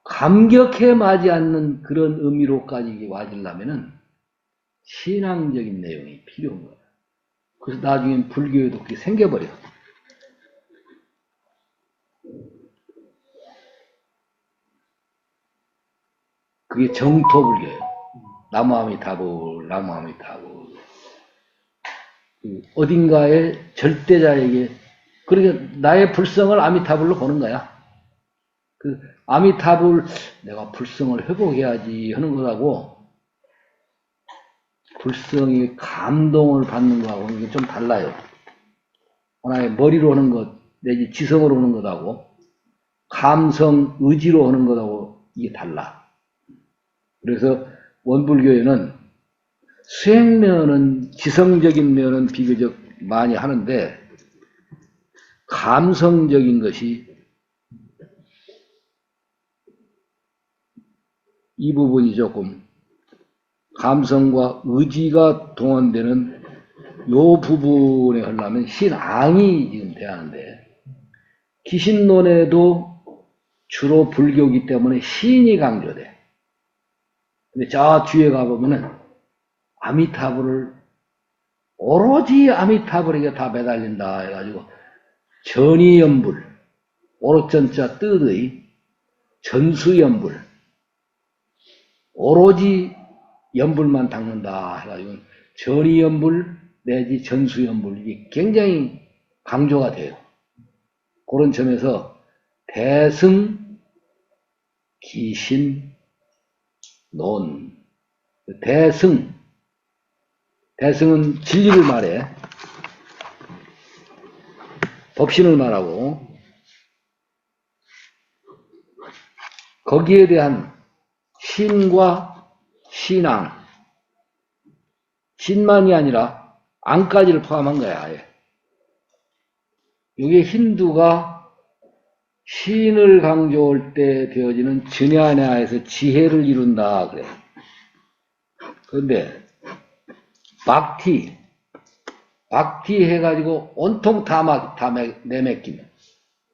감격해 마지 않는 그런 의미로까지 와지려면은 신앙적인 내용이 필요한 거야. 그래서 나중엔 불교에도 그게 생겨버려. 그게 정토불교예요. 나무아미타불, 나무아미타불. 어딘가에 절대자에게, 그러니까 나의 불성을 아미타불로 보는 거야. 그 아미타불, 내가 불성을 회복해야지 하는 거하고, 불성이 감동을 받는 거하고 이게 좀 달라요. 하나의 머리로 하는 것, 내지 지성으로 하는 것하고, 감성, 의지로 하는 것하고 이게 달라. 그래서 원불교에는 수행면은, 지성적인 면은 비교적 많이 하는데, 감성적인 것이 이 부분이 조금, 감성과 의지가 동원되는 요 부분에 하려면 신앙이 지금 돼야 하는데, 기신론에도 주로 불교이기 때문에 신이 강조돼. 근데 저 뒤에 가보면은 아미타불을 오로지 아미타불에게 다 매달린다 해가지고 전이연불, 오롯전자 뜻의 전수연불, 오로지 연불만 닦는다 해가지고 전이연불 내지 전수연불, 이게 굉장히 강조가 돼요. 그런 점에서 대승, 기신, 논. 대승은 진리를 말해. 법신을 말하고, 거기에 대한 신과 신앙, 신만이 아니라 앙까지를 포함한 거야, 아예. 이게 힌두가 신을 강조할 때 되어지는 증야냐에서 지혜를 이룬다 그래. 그런데 박티 해가지고 온통 다 내맡김,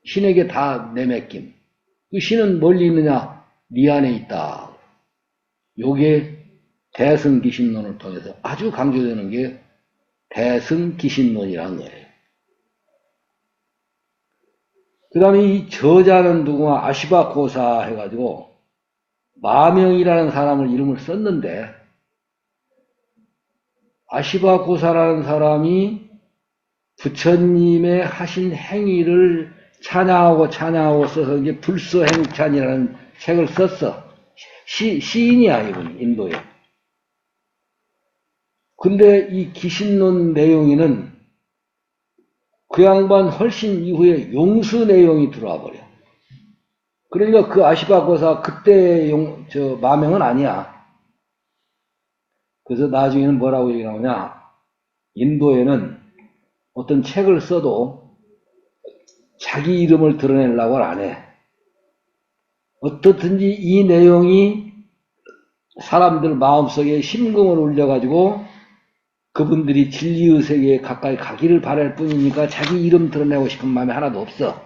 신에게 다 내맡김. 그 신은 멀리 있느냐? 네 안에 있다. 요게 대승기신론을 통해서 아주 강조되는 게 대승기신론이라는 거예요. 그 다음에 이 저자는 누구나 아시바코사 해가지고 마명이라는 사람을 이름을 썼는데, 아시바코사라는 사람이 부처님의 하신 행위를 찬양하고 써서 이제 불서행찬이라는 책을 썼어. 시인이야, 이분, 인도에. 근데 이 기신론 내용에는 그 양반 훨씬 이후에 용수 내용이 들어와 버려. 그러니까 그 아시바코사 그때 마명은 아니야. 그래서 나중에는 뭐라고 얘기하느냐? 인도에는 어떤 책을 써도 자기 이름을 드러내려고 안 해. 어떻든지 이 내용이 사람들 마음속에 심금을 울려가지고 그분들이 진리의 세계에 가까이 가기를 바랄 뿐이니까 자기 이름 드러내고 싶은 마음이 하나도 없어.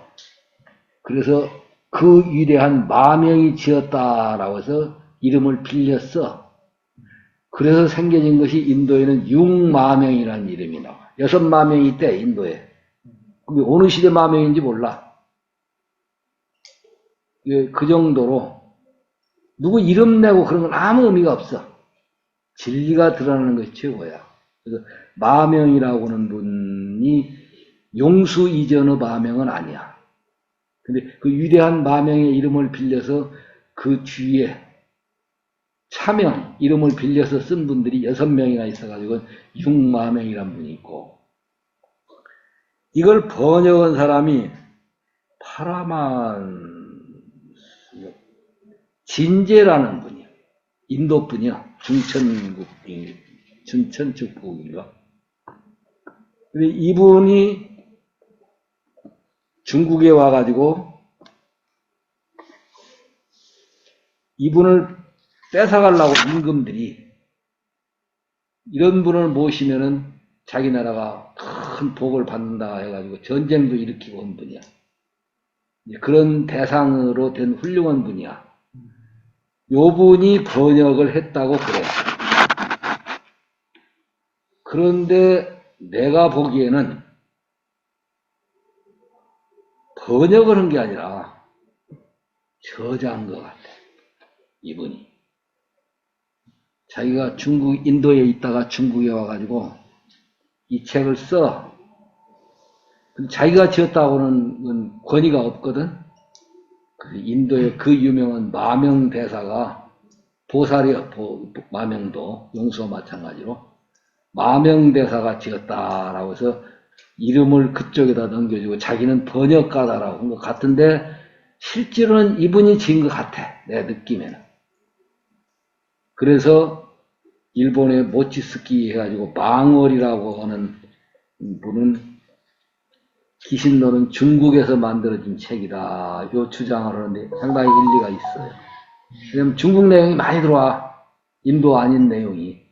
그래서 그 위대한 마명이 지었다라고 해서 이름을 빌렸어. 그래서 생겨진 것이 인도에는 6마명이라는 이름이 나와. 6마명이 있대, 인도에. 그게 어느 시대 마명인지 몰라. 그 정도로 누구 이름 내고 그런 건 아무 의미가 없어. 진리가 드러나는 것이 최고야. 그래서 마명이라고 하는 분이 용수 이전의 마명은 아니야. 근데 그 위대한 마명의 이름을 빌려서 그 뒤에 차명, 이름을 빌려서 쓴 분들이 6명이나 있어가지고 6마명이라는 분이 있고, 이걸 번역한 사람이 파라만 진제라는 분이요. 인도 분이요. 중천축국인가. 근데 이분이 중국에 와가지고 이분을 뺏어가려고 임금들이 이런 분을 모시면은 자기 나라가 큰 복을 받는다 해가지고 전쟁도 일으키고 온 분이야. 그런 대상으로 된 훌륭한 분이야. 요 분이 번역을 했다고 그래. 그런데 내가 보기에는 번역을 한 게 아니라 저자한 것 같아. 이분이. 자기가 인도에 있다가 중국에 와가지고 이 책을 써. 자기가 지었다고는 권위가 없거든. 인도의 그 유명한 마명대사가 보살이야. 마명도 용수와 마찬가지로 마명대사가 지었다라고 해서 이름을 그쪽에다 넘겨주고 자기는 번역가다라고 한 것 같은데 실제로는 이분이 지은 것 같아. 내 느낌에는. 그래서 일본의 모치스키 해가지고 망월이라고 하는 분은 기신론은 중국에서 만들어진 책이다. 요 주장을 하는데 상당히 일리가 있어요. 왜냐면 중국 내용이 많이 들어와. 인도 아닌 내용이.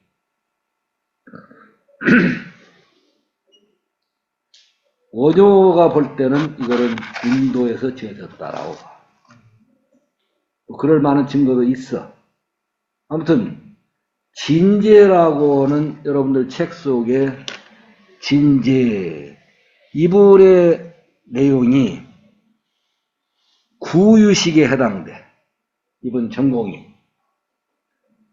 원효가 볼 때는 이거는 인도에서 지어졌다라고 봐. 그럴 만한 증거도 있어. 아무튼 진제라고는 여러분들 책 속에 진제 이분의 내용이 구유식에 해당돼. 이번 전공이.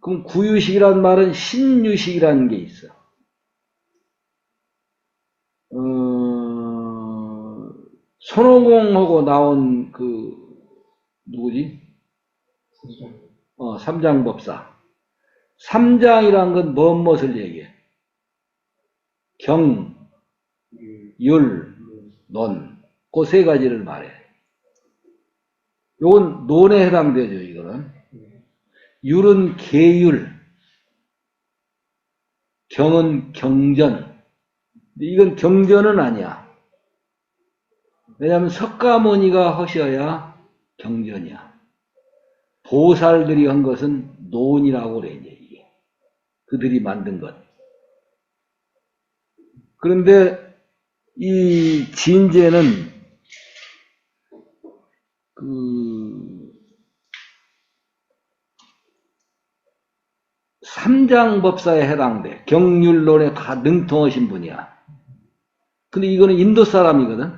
그럼 구유식이란 말은 신유식이라는 게 있어. 손오공하고 나온 누구지? 삼장법사. 삼장이란 건 무엇을 얘기해? 경, 율, 논. 그 세 가지를 말해. 요건 논에 해당되죠, 이거는. 율은 계율. 경은 경전. 이건 경전은 아니야. 왜냐하면 석가모니가 하셔야 경전이야. 보살들이 한 것은 논이라고 그래, 이게. 그들이 만든 것. 그런데 이 진제는 삼장법사에 해당돼. 경률론에 다 능통하신 분이야. 근데 이거는 인도 사람이거든.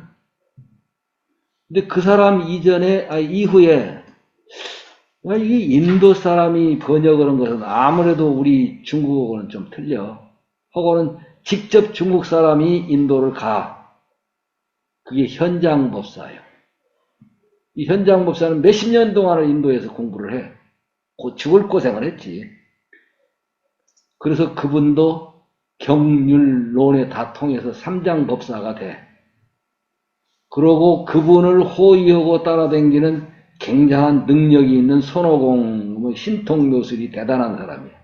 근데 그 사람 이후에 이게 인도 사람이 번역을 한 것은 아무래도 우리 중국어는 좀 틀려. 하고는 직접 중국 사람이 인도를 가. 그게 현장법사예요. 이 현장법사는 몇십 년 동안을 인도에서 공부를 해. 죽을 고생을 했지. 그래서 그분도 경률론에 다 통해서 삼장법사가 돼. 그러고 그분을 호위하고 따라다니는 굉장한 능력이 있는 손오공, 신통묘술이 대단한 사람이에요.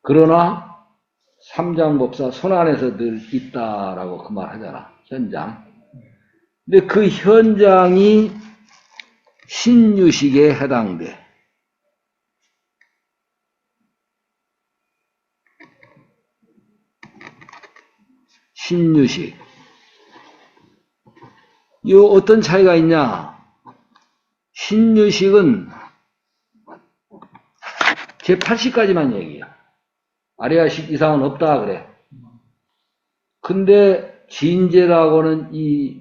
그러나 삼장법사 손 안에서 늘 있다라고 그 말 하잖아. 현장. 근데 그 현장이 신유식에 해당돼. 신유식. 이 어떤 차이가 있냐? 신유식은 제80까지만 얘기야. 아래아식 이상은 없다 그래. 근데 진제라고는 이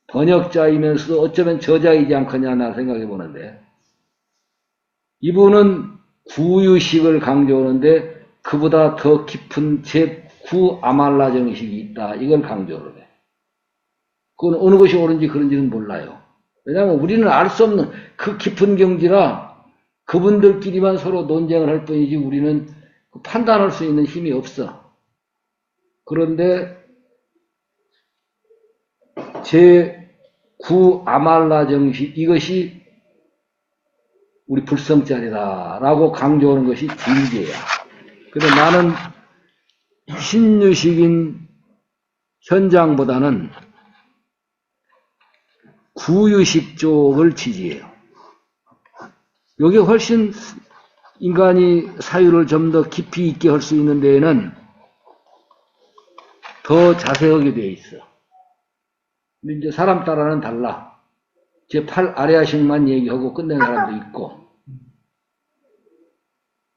번역자이면서도 어쩌면 저자이지 않겠냐 나 생각해 보는데 이분은 구유식을 강조하는데 그보다 더 깊은 제9아말라 정식이 있다. 이걸 강조를 해. 그건 어느 것이 옳은지 그런지는 몰라요. 왜냐하면 우리는 알 수 없는 그 깊은 경지라 그분들끼리만 서로 논쟁을 할 뿐이지 우리는 판단할 수 있는 힘이 없어. 그런데 제9 아말라 정식, 이것이 우리 불성자리다라고 강조하는 것이 진제야. 그래서 나는 신유식인 현장보다는 구유식 쪽을 지지해요. 여기 훨씬 인간이 사유를 좀 더 깊이 있게 할 수 있는 데에는 더 자세하게 되어 있어. 근데 이제 사람 따라는 달라. 제8 아래아식만 얘기하고 끝낸 사람도 있고,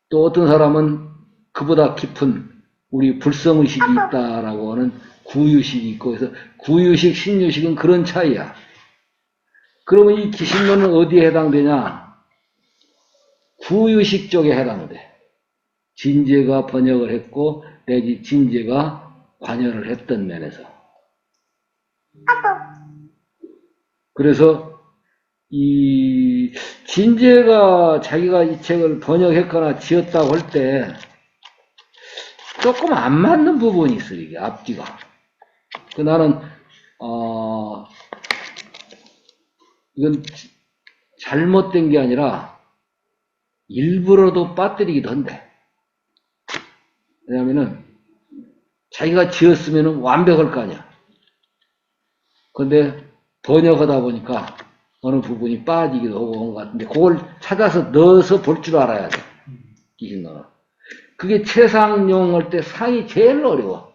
또 어떤 사람은 그보다 깊은 우리 불성의식이 있다라고 하는 구유식이 있고, 그래서 구유식, 신유식은 그런 차이야. 그러면 이 기신론은 어디에 해당되냐? 구유식 쪽에 해당돼. 진제가 번역을 했고, 내지 진제가 관여를 했던 면에서. 그래서 이 진제가 자기가 이 책을 번역했거나 지었다고 할 때 조금 안 맞는 부분이 있어요. 이게 앞뒤가. 나는 이건 잘못된 게 아니라 일부러도 빠뜨리기도 한대. 왜냐하면은 자기가 지었으면은 완벽할 거 아니야. 그런데 번역하다 보니까 어느 부분이 빠지기도 하고 한 것 같은데, 그걸 찾아서 넣어서 볼 줄 알아야 돼. 기신론은. 그게 최상용 할 때 상이 제일 어려워.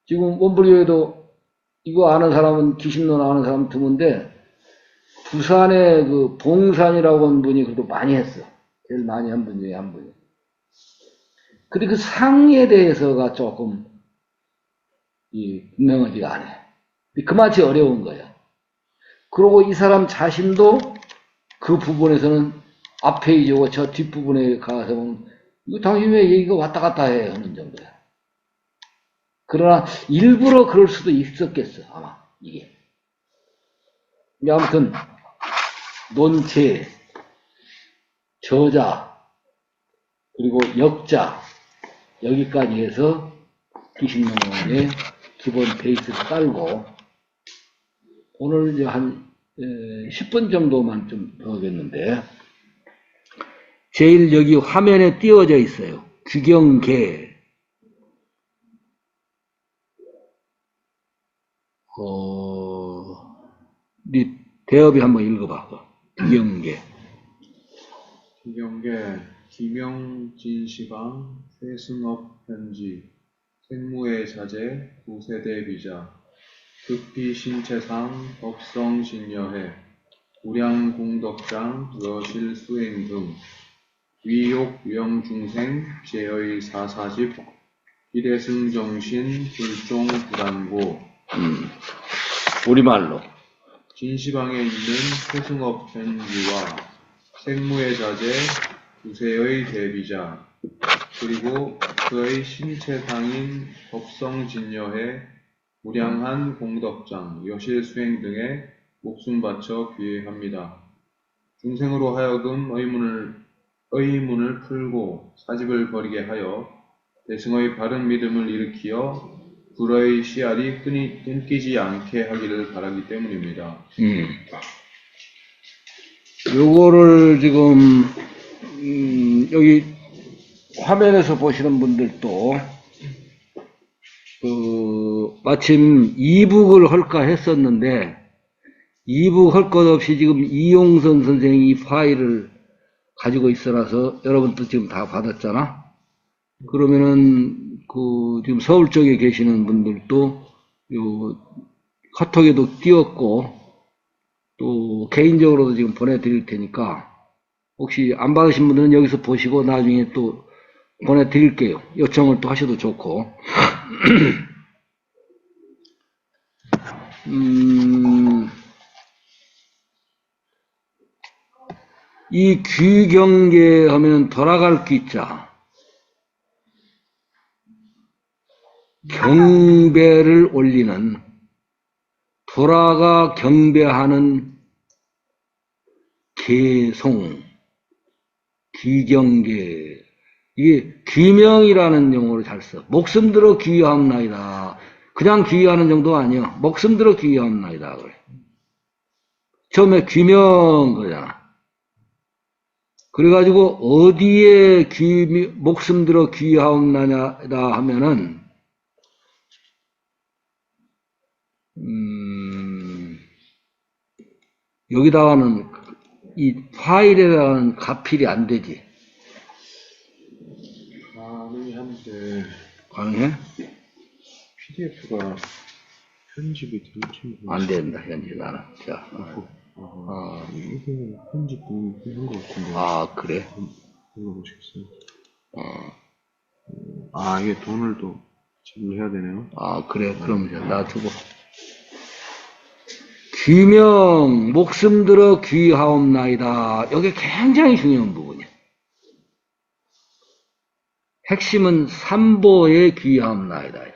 지금 원불교에도 이거 아는 사람은, 기신론 아는 사람 드문데, 부산에 그 봉산이라고 하는 분이 그래도 많이 했어. 제일 많이 한 분 중에 한 분이. 근데 그 상에 대해서가 조금 분명하지가 않아. 그마치 어려운 거야. 그리고 이 사람 자신도 그 부분에서는 앞 페이지고 저 뒷부분에 가서 보면 이거 당신 왜 얘기가 왔다 갔다 해 하는 정도야. 그러나 일부러 그럴 수도 있었겠어, 아마 이게. 아무튼 논체, 저자, 그리고 역자, 여기까지 해서 기신론의 기본 베이스를 깔고, 오늘 이제 한 10분 정도만 좀 더 하겠는데, 제일 여기 화면에 띄워져 있어요. 규경계. 네 대업이 한번 읽어봐. 규경계. 기경계, 김영진시방, 최승업 현지, 생무의 자제, 구세대 비자, 극비 신체상, 법성신여회, 우량공덕장, 여실 수행 등, 위욕 유영중생, 제의 사사집, 비례승정신, 불종 불안고, 우리말로. 진시방에 있는 최승업 현지와 생무의 자제, 구세의 대비자, 그리고 그의 신체상인 법성진여회, 무량한 공덕장, 여실수행 등에 목숨 바쳐 귀해합니다. 중생으로 하여금 의문을 풀고 사집을 버리게 하여 대승의 바른 믿음을 일으키어 불의 씨알이 끊기지 않게 하기를 바라기 때문입니다. 요거를 지금 여기 화면에서 보시는 분들도 마침 이북을 할까 했었는데 이북 할 것 없이 지금 이용선 선생이 이 파일을 가지고 있어라서 여러분도 지금 다 받았잖아. 그러면은 지금 서울 쪽에 계시는 분들도 요 카톡에도 띄웠고 또 개인적으로도 지금 보내드릴 테니까 혹시 안 받으신 분들은 여기서 보시고 나중에 또 보내드릴게요. 요청을 또 하셔도 좋고. 이 귀경계 하면 돌아갈 귀자, 경배를 올리는, 돌아가 경배하는 계송, 귀경계. 이게 귀명이라는 용어를 잘 써. 목숨 들어 귀하옵나이다. 그냥 귀의하는 정도가 아니요. 목숨 들어 귀의하옵나이다. 그래. 처음에 귀명 그러잖아. 그래가지고 어디에 목숨 들어 귀의하옵나이다 하면은 여기다가는 이 파일에다가는 가필이 안 되지. 가능한데 가능해? PDF가 편집이 될지 안 된다, 현재 나는. 자, 이게 편집은 한것 같은데. 아, 그래? 눌러보시겠어요? 어, 이게 돈을 또 지불해야 되네요. 아, 그래. 그럼 이제 놔두고. 귀명, 목숨 들어 귀하옵나이다. 이게 굉장히 중요한 부분이야. 핵심은 삼보에 귀하옵나이다.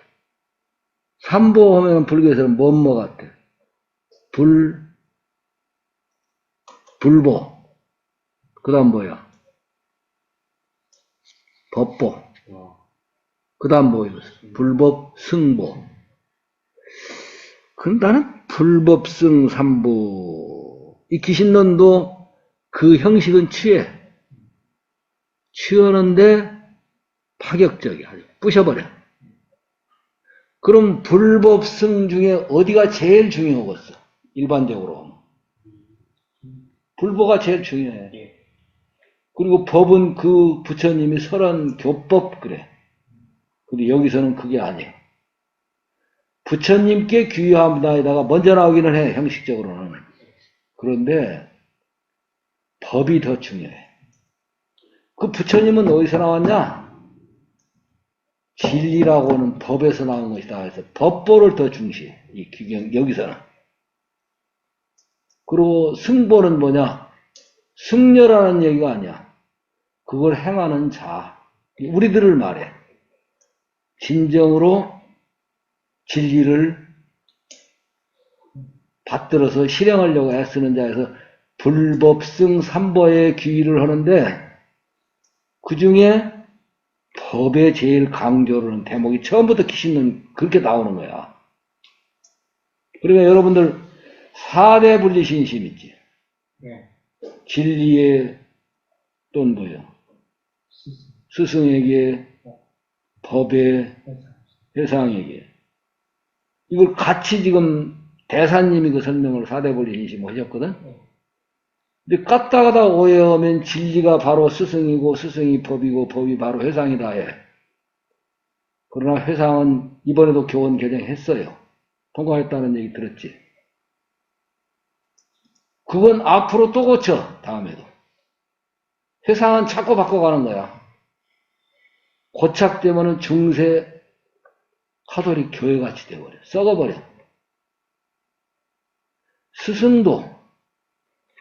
삼보 하면 불교에서는 뭐뭐 같아? 불보. 그 다음 뭐야? 법보. 그 다음 뭐예요? 불법, 승보. 그럼 나는 불법승 삼보. 이 기신론도 그 형식은 취하는데 파격적이야. 부셔버려. 그럼 불법승 중에 어디가 제일 중요하겠어? 일반적으로. 불보가 제일 중요해. 그리고 법은 그 부처님이 설한 교법 그래. 근데 여기서는 그게 아니에요. 부처님께 귀의합니다에다가 먼저 나오기는 해, 형식적으로는. 그런데 법이 더 중요해. 그 부처님은 어디서 나왔냐? 진리라고는 법에서 나온 것이다 해서 법보를 더 중시해. 이 규경, 여기서는. 그리고 승보는 뭐냐? 승려라는 얘기가 아니야. 그걸 행하는 자. 우리들을 말해. 진정으로 진리를 받들어서 실행하려고 애쓰는 자에서 불법승 삼보에 귀의를 하는데 그 중에 법에 제일 강조를 하는 대목이 처음부터 기신은 그렇게 나오는 거야. 그러니까 여러분들 4대 분리신심 있지. 네. 진리의 또는 뭐요? 스승에게, 법에, 회상에게. 이걸 같이 지금 대사님이 그 설명을 4대 분리신심 하셨거든. 근데 까딱하다 오해하면 진리가 바로 스승이고 스승이 법이고 법이 바로 회상이다 해. 그러나 회상은 이번에도 교원 개정했어요. 통과했다는 얘기 들었지. 그건 앞으로 또 고쳐. 다음에도. 회상은 자꾸 바꿔가는 거야. 고착되면은 중세 카톨릭 교회같이 돼버려. 썩어버려. 스승도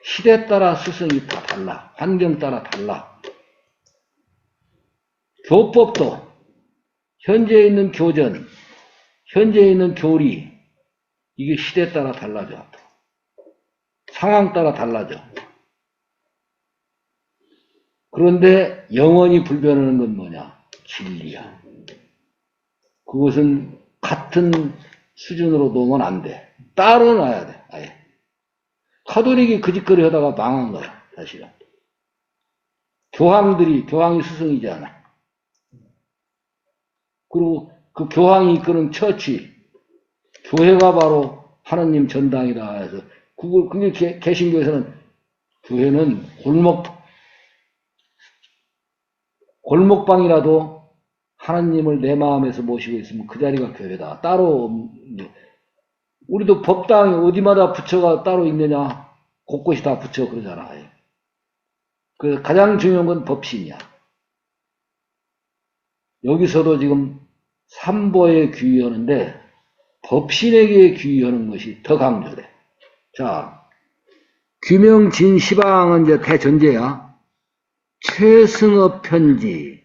시대 따라 스승이 다 달라. 환경 따라 달라. 교법도 현재 있는 교전, 현재 있는 교리, 이게 시대 따라 달라져. 상황 따라 달라져. 그런데 영원히 불변하는 건 뭐냐? 진리야. 그것은 같은 수준으로 놓으면 안 돼. 따로 놔야 돼. 아예. 카톨릭이 그 짓거리 하다가 망한 거야, 사실은. 교황이 스승이잖아. 그리고 그 교황이 이끄는 처치, 교회가 바로 하느님 전당이다 해서, 그게 개신교에서는, 교회는 골목방이라도 하나님을 내 마음에서 모시고 있으면 그 자리가 교회다. 따로, 우리도 법당이 어디마다 부처가 따로 있느냐? 곳곳이 다 부처 그러잖아. 그 가장 중요한 건 법신이야. 여기서도 지금 삼보에 귀의하는데 법신에게 귀의하는 것이 더 강조돼. 자, 규명진 시방은 이제 대전제야. 최승업 편지,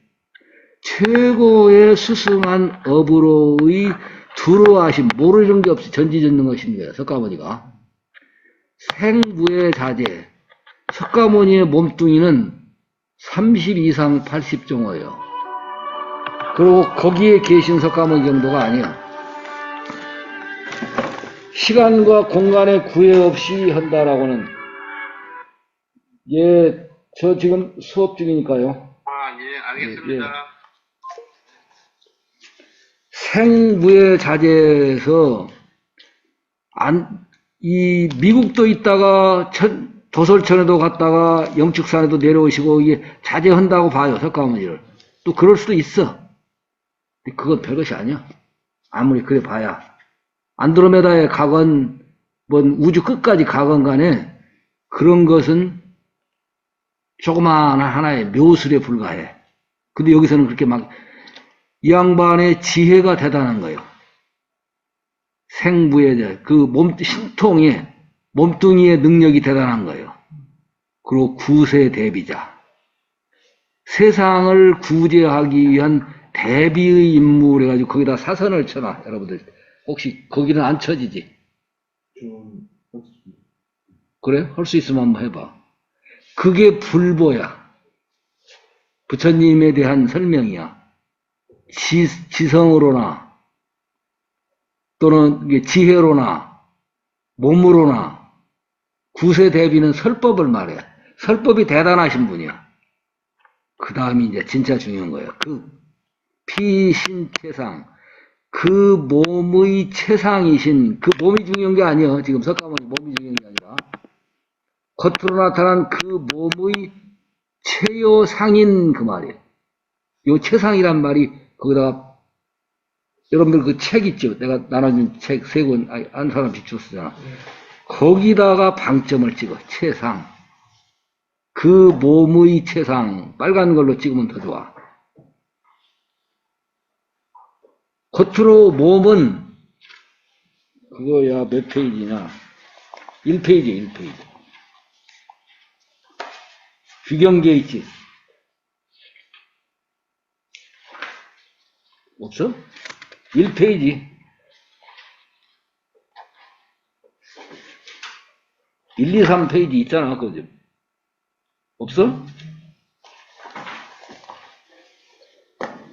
최고의 수승한 업으로의 두루하심, 모르는 게 없이 전지전능하신 거야, 석가모니가. 생부의 자제, 석가모니의 몸뚱이는 30 이상 80종어예요. 그리고 거기에 계신 석가모니 정도가 아니야. 시간과 공간의 구애 없이 한다라고는, 예, 저 지금 수업 중이니까요. 예, 알겠습니다. 예. 생무에 자제해서 이 미국도 있다가 도솔천에도 갔다가 영축산에도 내려오시고 이게 자제한다고 봐요, 석가모니를. 또 그럴 수도 있어. 근데 그건 별것이 아니야. 아무리 그래 봐야. 안드로메다에 가건 뭔 우주 끝까지 가건 간에 그런 것은 조그마한 하나의 묘술에 불과해. 근데 여기서는 그렇게 막 이 양반의 지혜가 대단한 거예요. 생부의 그 신통의 몸뚱이의 능력이 대단한 거예요. 그리고 구세 대비자. 세상을 구제하기 위한 대비의 인물 해가지고 거기다 사선을 쳐놔. 여러분들 혹시 거기는 안 쳐지지? 그래? 할 수 있으면 한번 해봐. 그게 불보야. 부처님에 대한 설명이야. 지성으로나 또는 지혜로나 몸으로나 구세 대비는 설법을 말해. 설법이 대단하신 분이야. 그 다음이 이제 진짜 중요한 거예요. 그 피신체상, 그 몸의 체상이신, 그 몸이 중요한 게 아니에요. 지금 석가모니 몸이 중요한 게 아니라 겉으로 나타난 그 몸의 체요상인 그 말이에요. 요 체상이란 말이 거기다가 여러분들 그 책 있죠? 내가 나눠준 책 3권 한 사람씩 줬었잖아. 거기다가 방점을 찍어. 체상. 그 몸의 체상. 빨간 걸로 찍으면 더 좋아. 겉으로 몸은 그거야 몇 페이지냐? 1페이지, 1페이지. 귀경계 있지? 없어? 1페이지. 1, 2, 3페이지 있잖아, 그죠? 없어?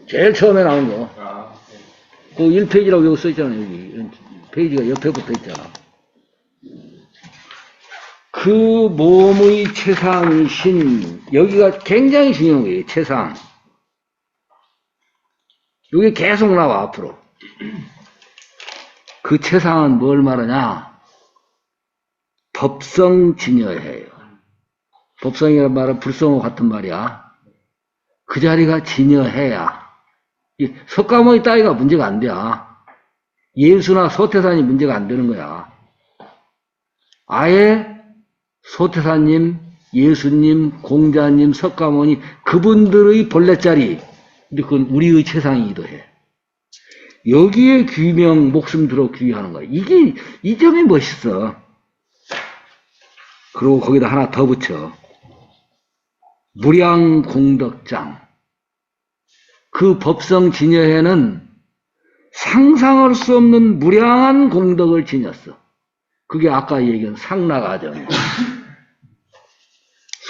제일 처음에 나온 거. 그 1페이지라고 여기 써있잖아, 여기. 페이지가 옆에 붙어 있잖아. 그 몸의 체상이신, 여기가 굉장히 중요한 거예요, 체상. 이게 계속 나와, 앞으로. 그 체상은 뭘 말하냐? 법성진여해요. 법성이라는 말은 불성어 같은 말이야. 그 자리가 진여해야. 석가모니 따위가 문제가 안 돼. 예수나 소태산이 문제가 안 되는 거야. 아예 소태산님, 예수님, 공자님, 석가모니 그분들의 본래 자리. 근데 그건 우리의 체상이기도 해. 여기에 귀명, 목숨 들어 귀하는 거야. 이 점이 멋있어. 그리고 거기다 하나 더 붙여. 무량공덕장. 그 법성 진여회는 상상할 수 없는 무량한 공덕을 지녔어. 그게 아까 얘기한 상락아정.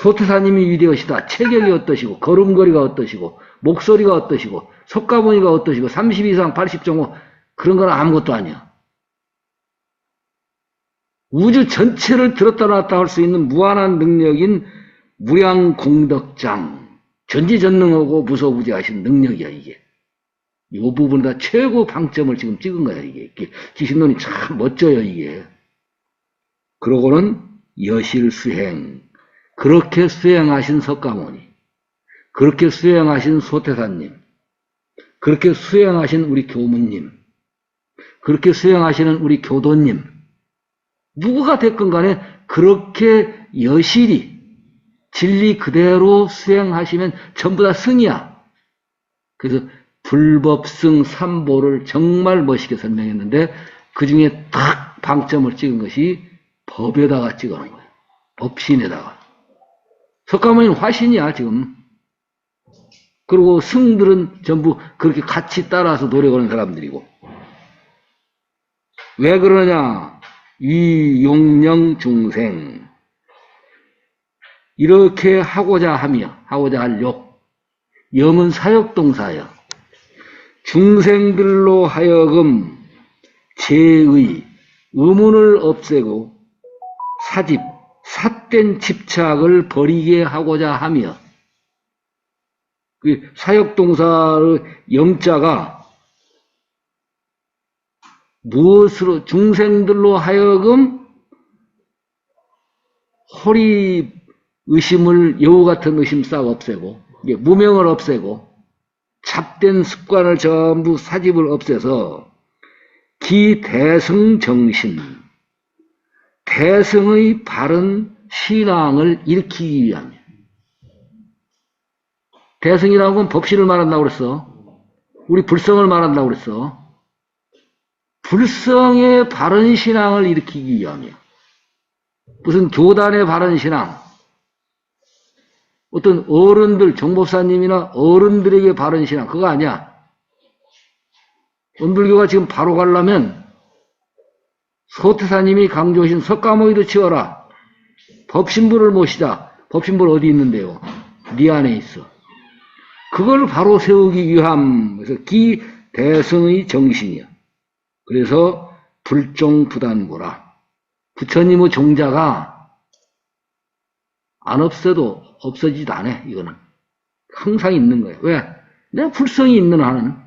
소태사님이 위대하시다. 체격이 어떠시고, 걸음걸이가 어떠시고, 목소리가 어떠시고, 석가모니가 어떠시고, 30 이상 80.5 그런 건 아무것도 아니야. 우주 전체를 들었다 놨다 할 수 있는 무한한 능력인 무량공덕장. 전지전능하고 무소부지하신 능력이야, 이게. 이 부분에다 최고 방점을 지금 찍은 거야, 이게. 기신론이 참 멋져요, 이게. 그러고는 여실수행. 그렇게 수행하신 석가모니. 그렇게 수행하신 소태사님. 그렇게 수행하신 우리 교무님. 그렇게 수행하시는 우리 교도님. 누구가 됐건 간에 그렇게 여실히 진리 그대로 수행하시면 전부 다 승이야. 그래서 불법승 삼보를 정말 멋있게 설명했는데 그 중에 딱 방점을 찍은 것이 법에다가 찍어놓은 거예요. 법신에다가. 석가모니는 화신이야 지금. 그리고 승들은 전부 그렇게 같이 따라서 노래 거는 사람들이고. 왜 그러냐? 위용령 중생. 이렇게 하고자 하며, 하고자 할 욕. 영은 사역동사야. 중생들로 하여금 제의, 의문을 없애고 사집, 삿된 집착을 버리게 하고자 하며, 그 사역동사의 영자가 무엇으로 중생들로 하여금 호리 의심을, 여우 같은 의심 싹 없애고, 무명을 없애고, 잡된 습관을 전부 사집을 없애서 기대승 정신, 대승의 바른 신앙을 일으키기 위함이야. 대승이라는 건 법신을 말한다고 그랬어. 우리 불성을 말한다고 그랬어. 불성의 바른 신앙을 일으키기 위함이야. 무슨 교단의 바른 신앙, 어떤 어른들, 정법사님이나 어른들에게 바른 신앙, 그거 아니야. 원불교가 지금 바로 가려면 소태사님이 강조하신 석가모니도 치워라. 법신부를 모시자. 법신부 어디 있는데요? 네 안에 있어. 그걸 바로 세우기 위함. 그래서 기대승의 정신이야. 그래서 불종부단고라. 부처님의 종자가 안 없어도 없어지지도 않아. 이거는 항상 있는 거예요. 왜? 내가 불성이 있는 한은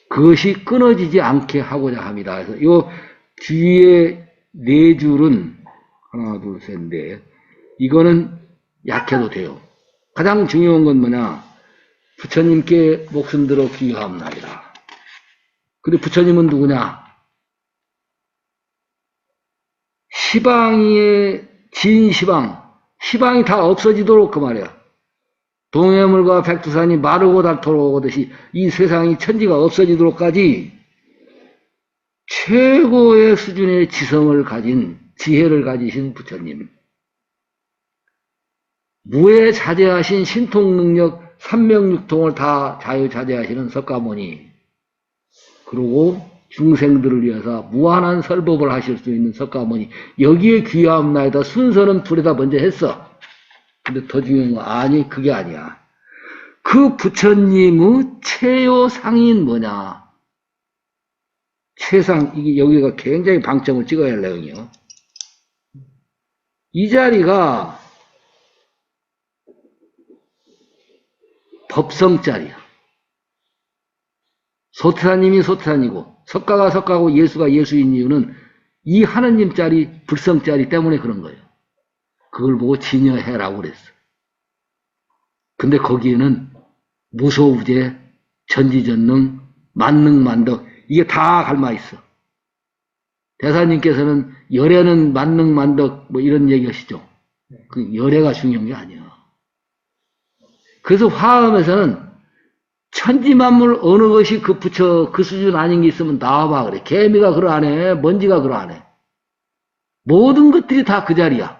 그것이 끊어지지 않게 하고자 합니다. 그래서 요 뒤에 네 줄은 하나, 둘, 셋, 넷. 이거는 약해도 돼요. 가장 중요한 건 뭐냐? 부처님께 목숨 들어 귀하옵나이다. 근데 부처님은 누구냐? 시방의 진시방, 시방이 다 없어지도록 그 말이야. 동해물과 백두산이 마르고 닳도록 오듯이 이 세상이 천지가 없어지도록까지 최고의 수준의 지성을 가진, 지혜를 가지신 부처님, 무해자재하신 신통능력 삼명육통을 다 자유자재하시는 석가모니, 그리고 중생들을 위해서 무한한 설법을 하실 수 있는 석가모니, 여기에 귀하옵나이다. 순서는 둘에다 먼저 했어. 근데 더 중요한 건 아니, 그게 아니야. 그 부처님의 최요상인 뭐냐? 최상, 이게 여기가 굉장히 방점을 찍어야 할 내용이요. 이 자리가 법성 자리야. 소태사님이 소태사님이고 석가가 석가고 예수가 예수인 이유는 이 하느님 자리, 불성 자리 때문에 그런 거예요. 그걸 보고 진여해라고 그랬어. 근데 거기에는 무소우제, 전지전능, 만능만덕, 이게 다 갈마 있어. 대사님께서는 열애는 만능만덕 뭐 이런 얘기 하시죠. 그 열애가 중요한 게 아니야. 그래서 화엄에서는 천지만물 어느 것이 그 부처 그 수준 아닌 게 있으면 나와봐 그래. 개미가 그러하네, 먼지가 그러하네. 모든 것들이 다 그 자리야.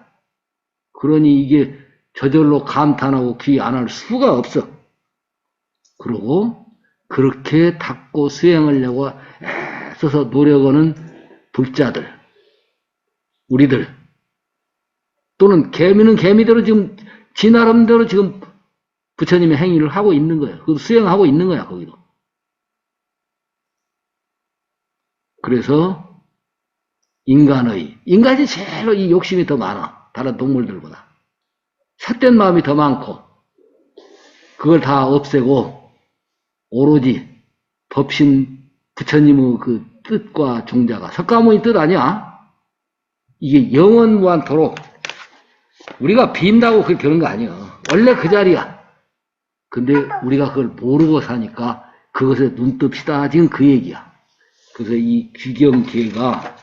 그러니 이게 저절로 감탄하고 귀 안 할 수가 없어. 그러고 그렇게 닦고 수행하려고 애써서 노력하는 불자들, 우리들, 또는 개미는 개미대로 지금 지 나름대로 지금 부처님의 행위를 하고 있는 거예요. 그것도 수행하고 있는 거야, 거기도. 그래서 인간이 제일로 이 욕심이 더 많아. 다른 동물들보다. 삿된 마음이 더 많고, 그걸 다 없애고, 오로지 법신 부처님의 그 뜻과 종자가, 석가모니 뜻 아니야? 이게 영원무한토록, 우리가 빈다고 그렇게 그런 거 아니야. 원래 그 자리야. 근데 우리가 그걸 모르고 사니까 그것에 눈 뜹시다. 지금 그 얘기야. 그래서 이 귀경계가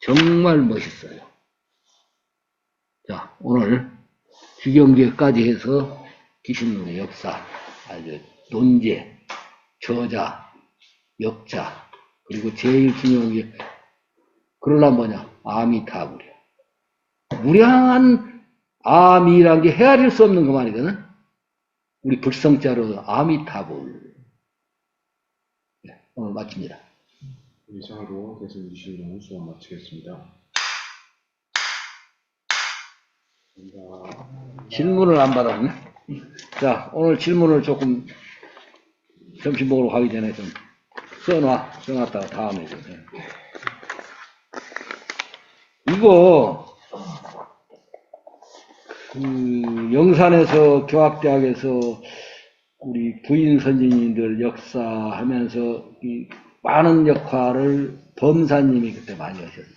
정말 멋있어요. 자, 오늘 귀경계까지 해서 기신론의 역사, 아주 논제, 저자, 역자, 그리고 제일 중요한 게 그러려면 뭐냐? 아미타불이야. 무량한 아미라는 게 헤아릴 수 없는 그 말이거든. 우리 불성자로 아미타불. 네, 오늘 마칩니다. 이상으로 대선 20년 수업 마치겠습니다. 감사합니다. 질문을 안 받았네. 자, 오늘 질문을 조금 점심 먹으러 가기 전에 좀 써놨다가 다음에 좀 해. 이거 그 영산에서 교학대학에서 우리 부인 선진님들 역사하면서 이 많은 역할을 범사님이 그때 많이 하셨어.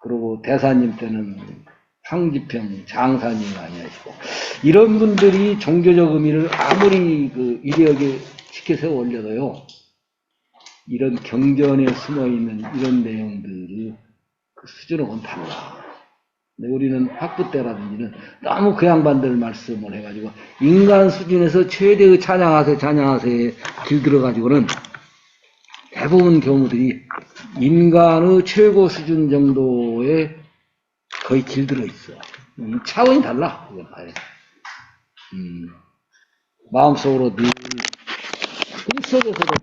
그리고 대사님 때는 황지평 장사님이 많이 하시고, 이런 분들이 종교적 의미를 아무리 그 이력에 시켜서 올려도요, 이런 경전에 숨어 있는 이런 내용들이 그 수준하고는 달라. 근데 우리는 학부 때라든지는 너무 그 양반들 말씀을 해가지고 인간 수준에서 최대의 찬양하세에 길들어가지고는 대부분 경우들이 인간의 최고 수준 정도에 거의 길들어 있어. 차원이 달라. 이건 봐요. 마음속으로 늘 꿈속에서도